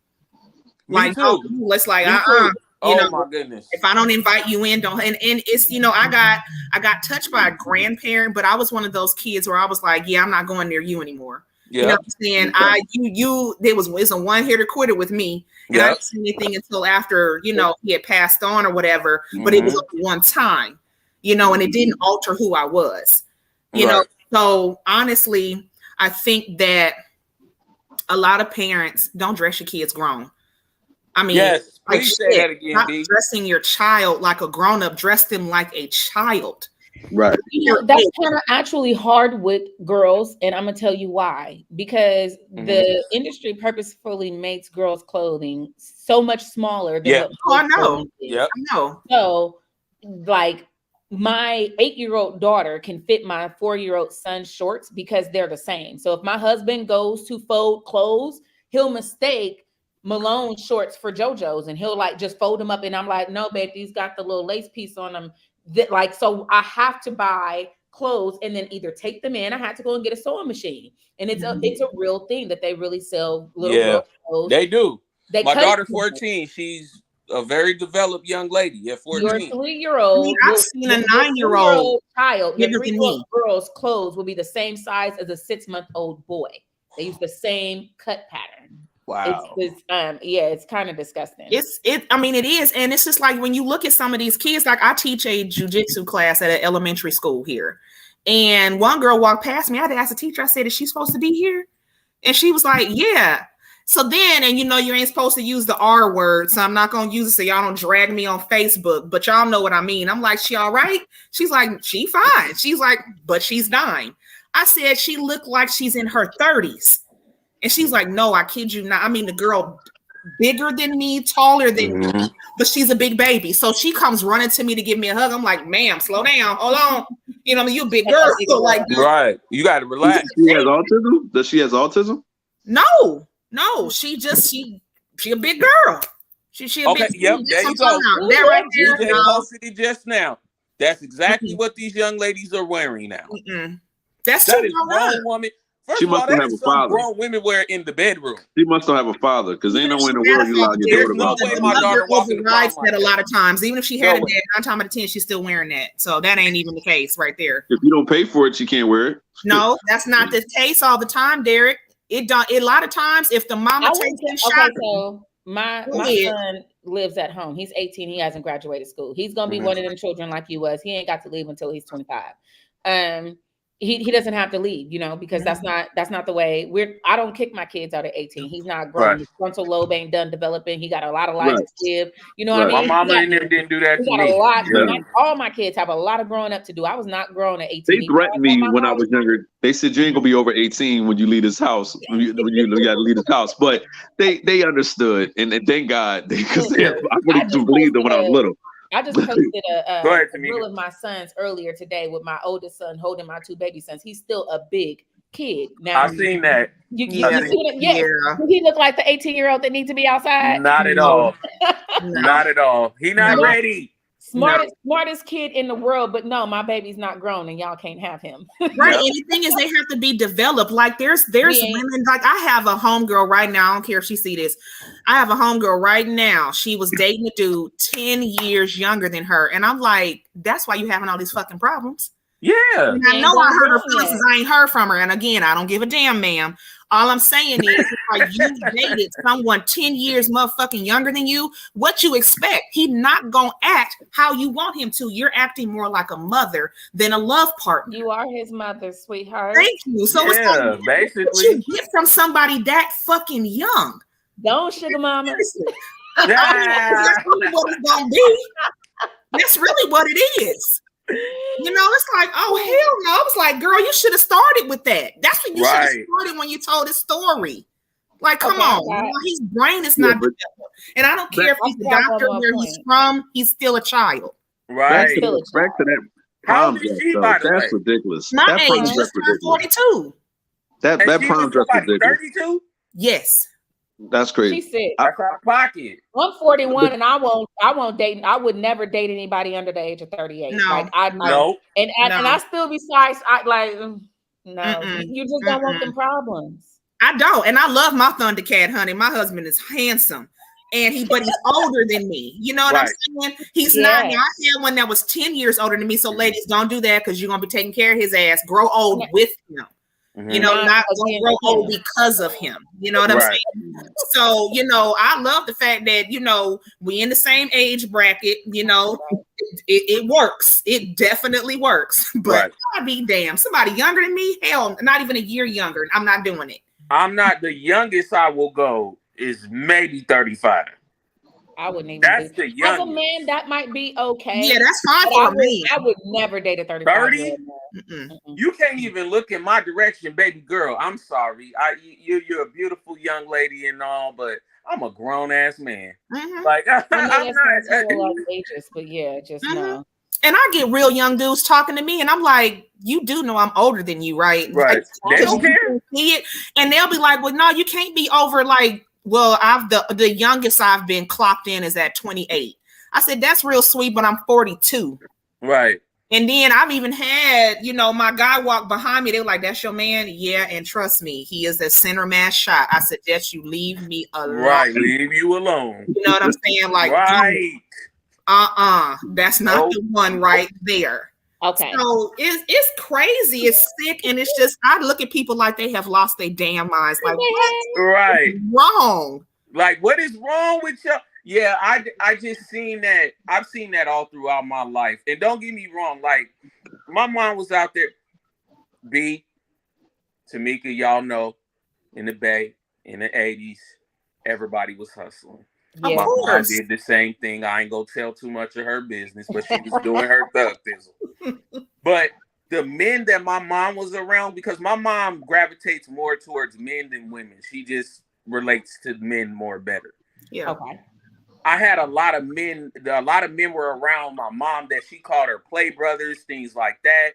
S1: Me too.
S3: Let's like
S1: You know,
S3: my
S1: goodness.
S3: If I don't invite you in, don't. And it's, you know, I got touched by a grandparent, but I was one of those kids where I was like, yeah, I'm not going near you anymore. You know what I'm saying? There was a one hitter quitter with me, and I didn't see anything until after, you know, he had passed on or whatever. But it was only one time, you know, and it didn't alter who I was, you know. So honestly, I think that a lot of parents don't dress your kids grown. I mean, like
S1: say that again,
S3: not dressing your child like a grown up, dress them like a child.
S5: Right.
S4: You know, that's kind of actually hard with girls, and I'm gonna tell you why. Because the industry purposefully makes girls' clothing so much smaller than what
S3: I know. I know.
S4: So, like, my 8-year-old daughter can fit my 4-year-old son's shorts because they're the same. So if my husband goes to fold clothes, he'll mistake Malone shorts for JoJo's, and he'll like just fold them up, and I'm like, no, babe, these got the little lace piece on them. That like, so I have to buy clothes and then either take them in. I had to go and get a sewing machine, and it's a real thing that they really sell little girl clothes.
S1: They do. My daughter 14, she's a very developed young lady at 14.
S4: Your 3-year-old,
S3: I mean, I've seen a 9-year-old
S4: child. Your 3-year-old girl's clothes will be the same size as a 6-month-old boy. They use the same cut pattern.
S1: Wow.
S4: It's kind of disgusting.
S3: I mean, it is. And it's just like when you look at some of these kids, like I teach a jiu-jitsu class at an elementary school here. And one girl walked past me. I had to ask the teacher, I said, is she supposed to be here? And she was like, yeah. So then, and you know, you ain't supposed to use the R word, so I'm not going to use it so y'all don't drag me on Facebook, but y'all know what I mean. I'm like, she all right? She's like, she fine. She's like, but she's 9. I said, she looked like she's in her 30s. And she's like, no, I kid you not. I mean, the girl bigger than me, taller than me, but she's a big baby. So she comes running to me to give me a hug. I'm like, ma'am, slow down. Hold on. You know, I mean, you a big girl. So like,
S1: right. You got to relax.
S5: She has autism? Does she have autism?
S3: No. She a big girl. She a big
S1: yep. There you go.
S3: There right there.
S1: You posted it just now. That's exactly what these young ladies are wearing now.
S3: That
S1: is grown woman. First of all, that is some grown women wear in the bedroom.
S5: She must not have a father, because ain't no way in the world you allowed your daughter.
S1: No way my daughter walking
S3: rides that a lot of times. Even if she had a dad, 9 times out of 10, she's still wearing that. So that ain't even the case right there.
S5: If you don't pay for it, she can't wear it.
S3: No, that's not the case all the time, Derek. A lot of times if the mama takes them shopping.
S4: So my son lives at home. He's 18. He hasn't graduated school. He's gonna be one of them children like you was. He ain't got to leave until he's 25. He doesn't have to leave, you know, because that's not the way I don't kick my kids out at 18. He's not grown. His frontal lobe ain't done developing. He got a lot of life to live. You know what I mean?
S1: My mama and them didn't do that to me.
S4: A lot. All my kids have a lot of growing up to do. I was not grown at 18.
S5: They threatened me when I was younger. They said you ain't gonna be over 18 when you leave this house. When you gotta leave this house. But they understood, and thank God, because I wouldn't believe them when I was little.
S4: I just posted a reel of my sons earlier today with my oldest son holding my 2 baby sons. He's still a big kid. Now
S1: I've seen that.
S4: You see that? Yeah. Does he look like the 18-year-old that needs to be outside?
S1: Not at all. Not at all. He not ready.
S4: Smartest kid in the world, but no, my baby's not grown and y'all can't have him.
S3: Right. And the thing is, they have to be developed. Like there's women, like I have a homegirl right now. I don't care if she see this. I have a homegirl right now. She was dating a dude 10 years younger than her. And I'm like, that's why you having all these fucking problems.
S1: Yeah.
S3: And I know I heard her feelings. I ain't heard from her. And again, I don't give a damn, ma'am. All I'm saying is, like, you dated someone 10 years motherfucking younger than you. What you expect? He not gonna act how you want him to. You're acting more like a mother than a love partner.
S4: You are his mother, sweetheart.
S3: Thank you. So it's like,
S1: basically,
S3: what you get from somebody that fucking young?
S4: Don't sugar mama.
S3: That's really what it's gonna be. That's really what it is. You know, it's like, oh hell no. I was like, girl, you should have started with that. That's what you should have started when you told his story. Like, come on, you know, his brain is not developed. And I don't care if he's a doctor where he's from, he's still a child.
S5: Right. Back to that prom dress, that's ridiculous.
S3: My
S5: that
S3: age is 42.
S5: That prom dress is ridiculous.
S1: 32?
S3: Yes.
S5: That's crazy.
S4: She said,
S1: "That's out of pocket."
S4: I'm 41, and I won't date. I would never date anybody under the age of 38.
S3: No,
S4: like I know, and I still besides, I like no. You just don't want them problems.
S3: I don't, and I love my Thundercat, honey. My husband is handsome, but he's older than me. You know what I'm saying? He's not. Now, I had one that was 10 years older than me. So, ladies, don't do that because you're gonna be taking care of his ass. Grow old with him. You know, not grow old because of him. You know what I'm saying? So, you know, I love the fact that, you know, we in the same age bracket, you know, it works. It definitely works. But I'd be damned. Somebody younger than me, hell, not even a year younger. I'm not doing it.
S1: I'm not. The youngest I will go is maybe 35.
S4: I wouldn't even.
S1: That's the youngest.
S4: As a man, that might be okay.
S3: Yeah, that's fine for me.
S4: I would never date a 35.
S1: 30? You can't even look in my direction, baby girl. I'm sorry. You're a beautiful young lady and all, but I'm a grown ass man. Like I'm not
S4: ages, but yeah, just no.
S3: And I get real young dudes talking to me, and I'm like, "You do know I'm older than you, right?"
S1: Right.
S3: Like, see it, and they'll be like, "Well, no, you can't be over like." Well, the youngest I've been clocked in is at 28. I said, that's real sweet, but I'm 42.
S1: Right.
S3: And then I've even had, you know, my guy walk behind me. They were like, that's your man? Yeah. And trust me, he is a center mass shot. I suggest you leave me alone.
S1: Right. Leave you alone.
S3: You know what I'm saying? Like, that's not the one right there.
S4: Okay.
S3: So it's crazy. It's sick. And it's just, I look at people like they have lost their damn minds. Like, what's wrong?
S1: Like, what is wrong with you? Yeah, I just seen that. I've seen that all throughout my life. And don't get me wrong. Like, my mom was out there. Tamika, y'all know, in the Bay, in the 80s, everybody was hustling.
S3: Yeah.
S1: My mom did the same thing. I ain't gonna tell too much of her business, but she was doing her thug thizzle. But the men that my mom was around, because my mom gravitates more towards men than women. She just relates to men more better.
S3: Yeah.
S4: Okay.
S1: I had a lot of men. A lot of men were around my mom that she called her play brothers, things like that.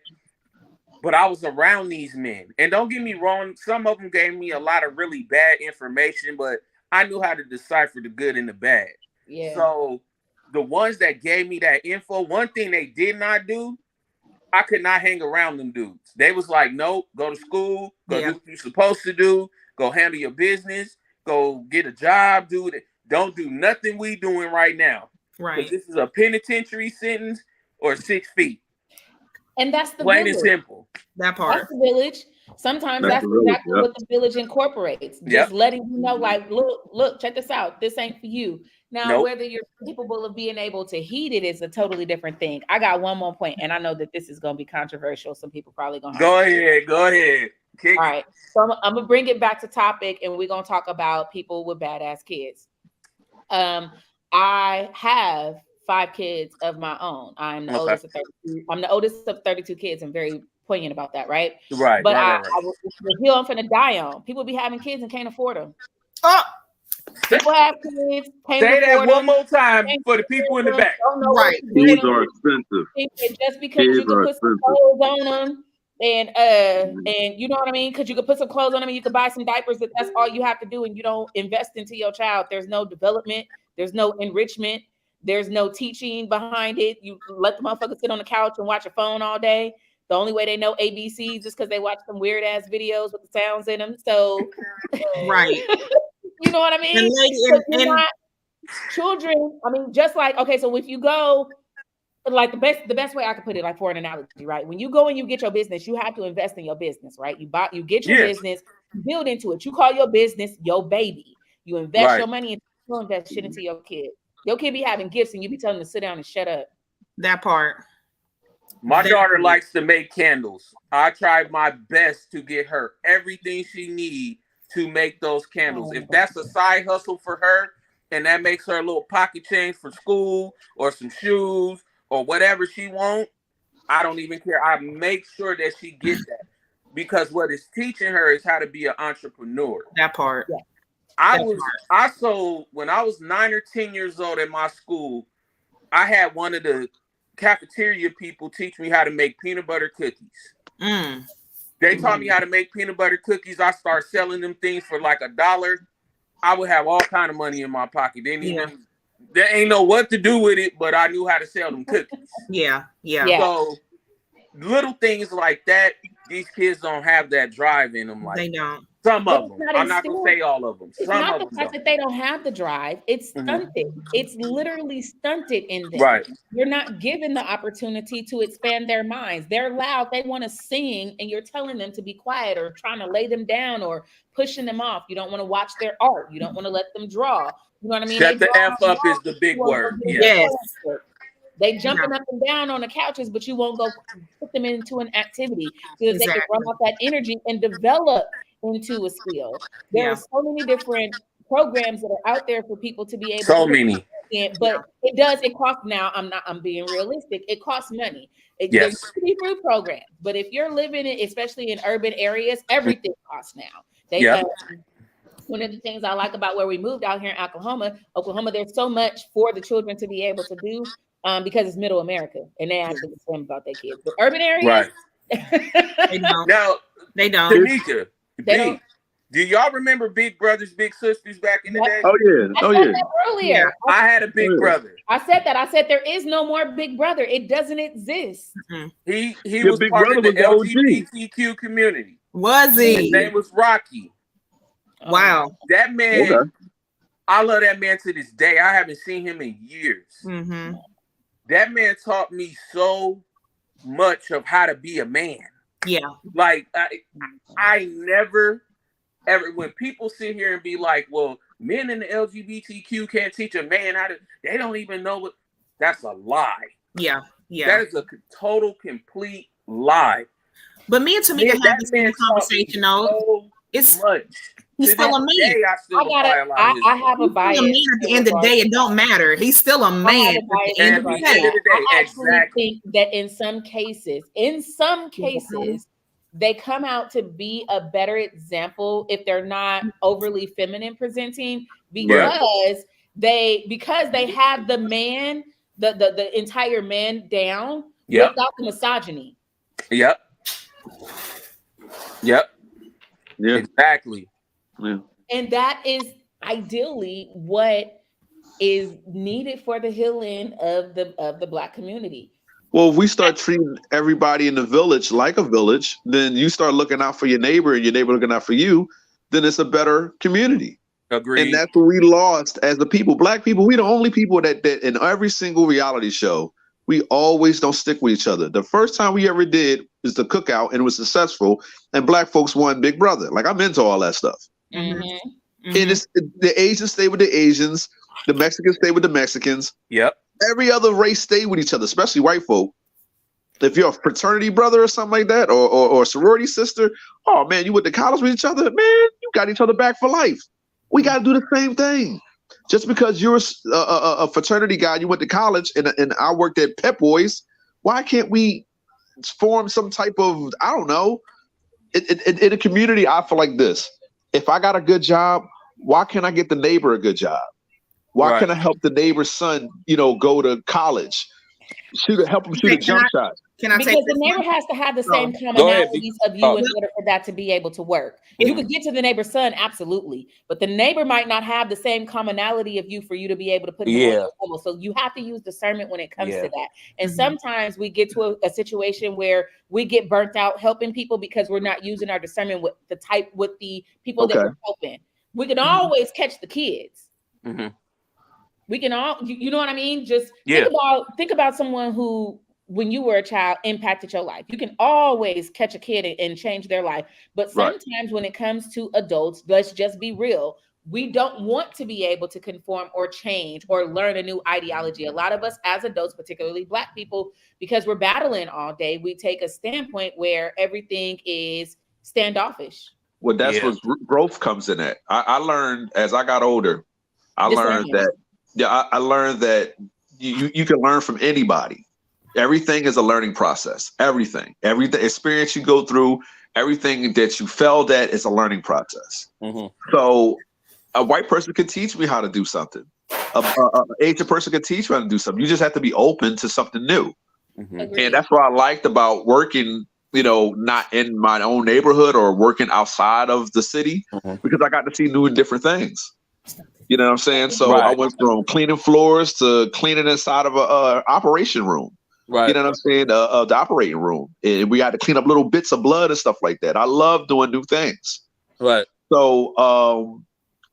S1: But I was around these men, and don't get me wrong. Some of them gave me a lot of really bad information, but I knew how to decipher the good and the bad.
S4: Yeah. So
S1: the ones that gave me that info, one thing they did not do, I could not hang around them dudes. They was like, nope, go to school, go do what you're supposed to do, go handle your business, go get a job, dude. Don't do nothing we doing right now.
S3: Right.
S1: This is a penitentiary sentence or 6 feet.
S4: And that's the
S1: plain and simple.
S3: That part.
S4: That's the village. Sometimes that's exactly what the village incorporates. Just letting you know, like, look, check this out. This ain't for you. Now, whether you're capable of being able to heed it is a totally different thing. I got one more point, and I know that this is going to be controversial. Some people probably going to
S1: go ahead.
S4: All right. So I'm going to bring it back to topic, and we're going to talk about people with badass kids. I have 5 kids of my own. I'm the oldest of 32. I'm the oldest of 32 kids. I'm very poignant about that, right?
S1: Right.
S4: But I was the hill I'm finna die on. People be having kids and can't afford them. People have kids.
S1: Say that one more time for the people in the back.
S5: Right. Kids are expensive.
S4: Just because you can put some clothes on them, and you know what I mean? Because you could put some clothes on them and you could buy some diapers. That's all you have to do, and you don't invest into your child. There's no development. There's no enrichment. There's no teaching behind it. You let the motherfucker sit on the couch and watch a phone all day. The only way they know ABCs is because they watch some weird ass videos with the sounds in them. So,
S3: right.
S4: You know what I mean? Children, I mean, just like, okay, so if you go, like the best way I could put it, like for an analogy, right? When you go and you get your business, you have to invest in your business, right? You get your business, you build into it. You call your business your baby. You invest your money, and you invest shit into your kid. Your kid be having gifts, and you be telling them to sit down and shut up.
S3: That part.
S1: My daughter likes to make candles. I tried my best to get her everything she needs to make those candles. If that's a side hustle for her, and that makes her a little pocket change for school or some shoes or whatever she wants, I don't even care. I make sure that she gets that, because what it's teaching her is how to be an entrepreneur.
S3: That part.
S4: Yeah.
S1: I sold when I was 9 or 10 years old at my school. I had one of the cafeteria people teach me how to make peanut butter cookies. They taught me how to make peanut butter cookies. I started selling them things for like $1. I would have all kind of money in my pocket. They ain't know what to do with it, but I knew how to sell them cookies.
S3: Yeah.
S1: So little things like that, these kids don't have that drive in them. Like
S3: they don't.
S1: Some of them. I'm not gonna say all of them.
S4: It's
S1: Some
S4: not
S1: of
S4: the
S1: them
S4: fact that they don't have the drive. It's stunted. It's literally stunted in them.
S1: Right.
S4: You're not given the opportunity to expand their minds. They're loud. They want to sing, and you're telling them to be quiet or trying to lay them down or pushing them off. You don't want to watch their art. You don't want to let them draw. You know what I mean?
S1: Shut the F up is the big word.
S3: Yes.
S4: They jumping up and down on the couches, but you won't go put them into an activity so that they can run off that energy and develop into a skill. There are so many different programs that are out there for people to be able to but it costs now. I'm being realistic. It costs money. There used to be free programs, but if you're living in, especially in urban areas, everything costs now. One of the things I like about where we moved out here in Oklahoma, there's so much for the children to be able to do because it's middle America and they actually swim about their kids. But urban areas,
S3: they don't.
S1: Now,
S3: they don't.
S1: Tamika, do y'all remember Big Brothers, Big Sisters back in the day?
S5: Oh yeah.
S4: I said that earlier.
S1: I had a big brother.
S4: I said that. I said there is no more Big Brother. It doesn't exist.
S1: He was part of the LGBTQ community.
S3: Was he?
S1: His name was Rocky.
S3: Wow.
S1: That man, I love that man to this day. I haven't seen him in years. That man taught me so much of how to be a man.
S3: Yeah.
S1: Like I never ever, when people sit here and be like, well, men in the LGBTQ can't teach a man how to, they don't even know what, that's a lie.
S3: Yeah.
S1: That is a total, complete lie.
S3: But me and Tamika had this conversation though. It's much. He's still a man.
S4: I have a bias.
S3: At the end of the day, it don't matter. He's still a man.
S4: I actually think that in some cases, they come out to be a better example if they're not overly feminine presenting, because they have the man, the entire man down without the misogyny.
S1: Yep. Exactly.
S5: Yeah.
S4: And that is ideally what is needed for the healing of the Black community.
S5: Well, if we start treating everybody in the village like a village, then you start looking out for your neighbor and your neighbor looking out for you, then it's a better community.
S1: Agreed.
S5: And that's what we lost as the people. Black people, we the only people that in every single reality show, we always don't stick with each other. The first time we ever did is the cookout, and it was successful, and Black folks won Big Brother. Like, I'm into all that stuff. And it's the Asians stay with the Asians, the Mexicans stay with the Mexicans.
S1: Yep.
S5: Every other race stay with each other, especially white folk. If you're a fraternity brother or something like that, or a sorority sister, oh man, you went to college with each other, man, you got each other back for life. We got to do the same thing. Just because you're a fraternity guy, you went to college, and I worked at Pep Boys, why can't we form some type of, I don't know, in a community? I feel like this. If I got a good job, why can't I get the neighbor a good job? Why can't I help the neighbor's son, go to college? Help him shoot a jump shot.
S3: Can I
S4: because
S3: take
S4: the neighbor has to have the same commonalities of you in order for that to be able to work. You could get to the neighbor's son, absolutely, but the neighbor might not have the same commonality of you for you to be able to put him on your level. So you have to use discernment when it comes to that. And sometimes we get to a situation where we get burnt out helping people because we're not using our discernment with the people that we're helping. We can always catch the kids. We can all, you know what I mean? Just think about someone who, when you were a child, impacted your life. You can always catch a kid and change their life. But sometimes when it comes to adults, let's just be real. We don't want to be able to conform or change or learn a new ideology. A lot of us as adults, particularly Black people, because we're battling all day, we take a standpoint where everything is standoffish.
S5: Well, that's where growth comes in at. I learned as I got older, I learned that you can learn from anybody. Everything is a learning process. Everything experience you go through, everything that you failed at is a learning process. So a white person could teach me how to do something. An Asian person could teach me how to do something. You just have to be open to something new. And that's what I liked about working, not in my own neighborhood or working outside of the city, because I got to see new and different things. You know what I'm saying? So I went from cleaning floors to cleaning inside of a operation room. Right. You know what I'm saying? The operating room. And we had to clean up little bits of blood and stuff like that. I love doing new things. Right. So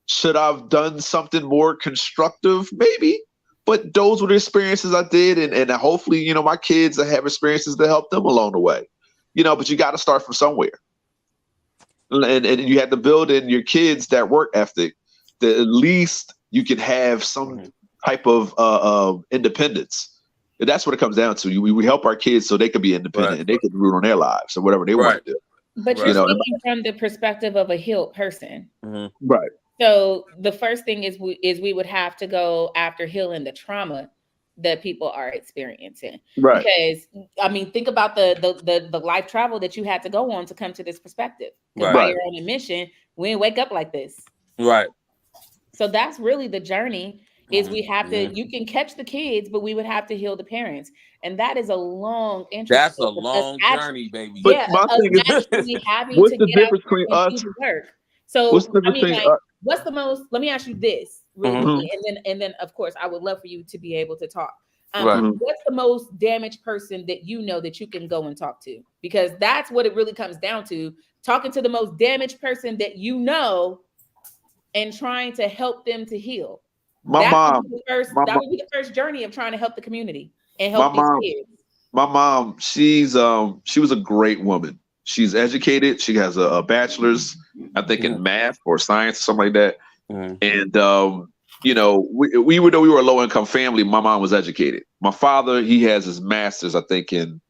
S5: should I have done something more constructive? Maybe. But those were the experiences I did. And hopefully, my kids have experiences to help them along the way. But you got to start from somewhere. And you have to build in your kids that work ethic that at least you can have some type of independence. And that's what it comes down to. We help our kids so they can be independent and they can root on their lives or whatever they want to do.
S4: But you're speaking from the perspective of a healed person.
S5: Right.
S4: So the first thing is we would have to go after healing the trauma that people are experiencing. Right. Because think about the life travel that you had to go on to come to this perspective. Because by your own admission, we didn't wake up like this. Right. So that's really the journey. Is we have to, you can catch the kids, but we would have to heal the parents. And that is a long,
S1: that's a long journey, baby.
S5: But my thing is, what's the difference between us?
S4: So, what's the most, let me ask you this, really, and then, of course, I would love for you to be able to talk. What's the most damaged person that you know that you can go and talk to? Because that's what it really comes down to, talking to the most damaged person that you know and trying to help them to heal. That would be the first journey of trying to help the community and help these kids.
S5: My mom, she was a great woman. She's educated. She has a bachelor's, I think, in math or science or something like that. And we were a low income family. My mom was educated. My father, he has his master's, I think, in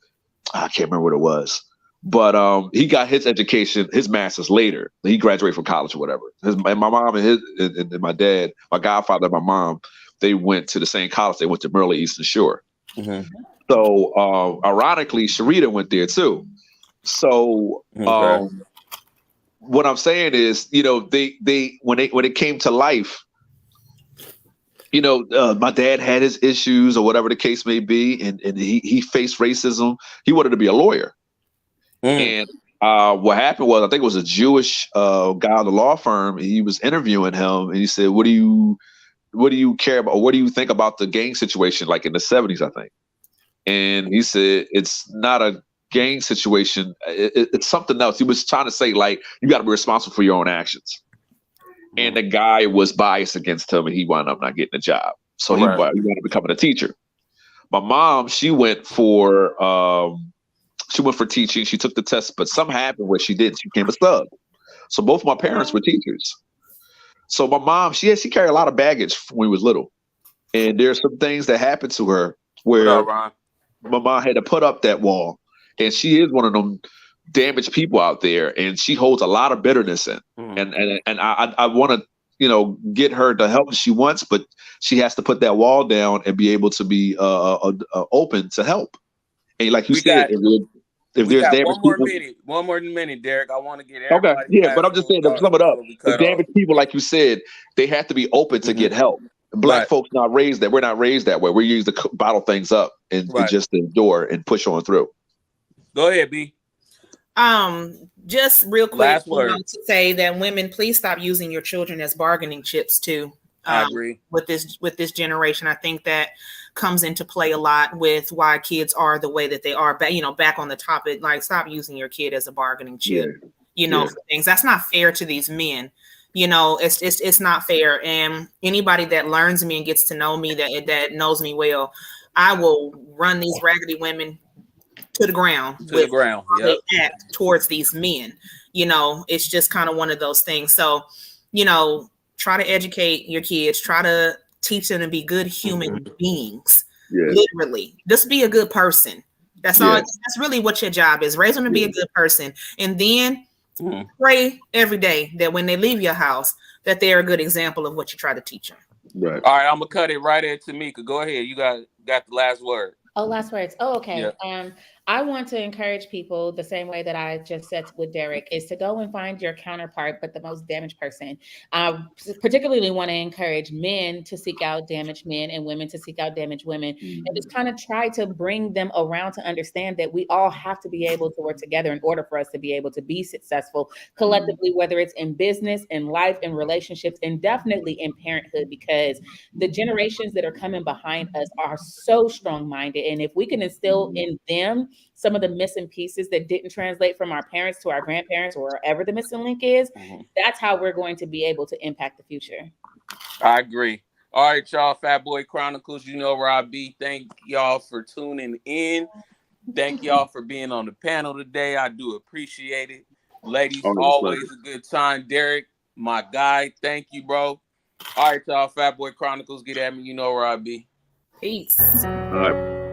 S5: I can't remember what it was. But he got his education, his master's later. He graduated from college or whatever. And my mom and my dad, my godfather and my mom, they went to the same college. They went to Maryland Eastern Shore. So ironically, Sharita went there too. So what I'm saying is, they when it came to life, my dad had his issues or whatever the case may be, and he faced racism. He wanted to be a lawyer. And what happened was, I think it was a Jewish guy at the law firm. He was interviewing him, and he said, "What do you care about? What do you think about the gang situation, like in the 70s, I think?" And he said, "It's not a gang situation. It's something else." He was trying to say, like, you got to be responsible for your own actions. And the guy was biased against him, and he wound up not getting a job. So he wound up becoming a teacher. My mom, she went for teaching. She took the test, but something happened where she didn't. She became a stud. So both of my parents were teachers. So my mom, she carried a lot of baggage when we was little. And there's some things that happened to her where my mom had to put up that wall. And she is one of them damaged people out there. And she holds a lot of bitterness in. And I want to, get her the help she wants, but she has to put that wall down and be able to be open to help. And like you said, if there's damaged
S1: one more minute, Derek. I want to get everybody.
S5: Okay, yeah, but I'm just saying to sum it up. The damaged people, like you said, they have to be open to get help. Black folks not raised that. We're not raised that way. We're used to bottle things up and just endure and push on through.
S1: Go ahead, B.
S3: Just real quick,
S1: Last word.
S3: to say that women, please stop using your children as bargaining chips too.
S1: I agree
S3: with this generation. I think that comes into play a lot with why kids are the way that they are. But back on the topic, like, stop using your kid as a bargaining chip. For things that's not fair to these men. It's not fair. And anybody that learns me and gets to know me, that knows me well, I will run these raggedy women to the ground.
S1: Yep.
S3: They act towards these men. It's just kind of one of those things. So, try to educate your kids. Try to teach them to be good human beings. Literally, just be a good person. That's all. That's really what your job is. Raise them to be a good person, and then pray every day that when they leave your house, that they're a good example of what you try to teach them.
S5: Right.
S1: All right, I'm gonna cut it right at Tamika. Go ahead. You got the last word.
S4: Oh, last words. Oh, okay.
S1: Yep.
S4: I want to encourage people the same way that I just said with Derek, is to go and find your counterpart, but the most damaged person. I particularly want to encourage men to seek out damaged men and women to seek out damaged women, and just kind of try to bring them around to understand that we all have to be able to work together in order for us to be able to be successful collectively, whether it's in business, in life, in relationships, and definitely in parenthood, because the generations that are coming behind us are so strong-minded. And if we can instill in them some of the missing pieces that didn't translate from our parents to our grandparents, or wherever the missing link is, that's how we're going to be able to impact the future.
S1: I agree. All right, y'all, Fat Boy Chronicles, you know where I be. Thank y'all for tuning in. Thank y'all for being on the panel today. I do appreciate it. Ladies, always a good time. Derek, my guy, thank you, bro. All right, y'all, Fat Boy Chronicles, get at me. You know where I be.
S3: Peace.
S5: All right.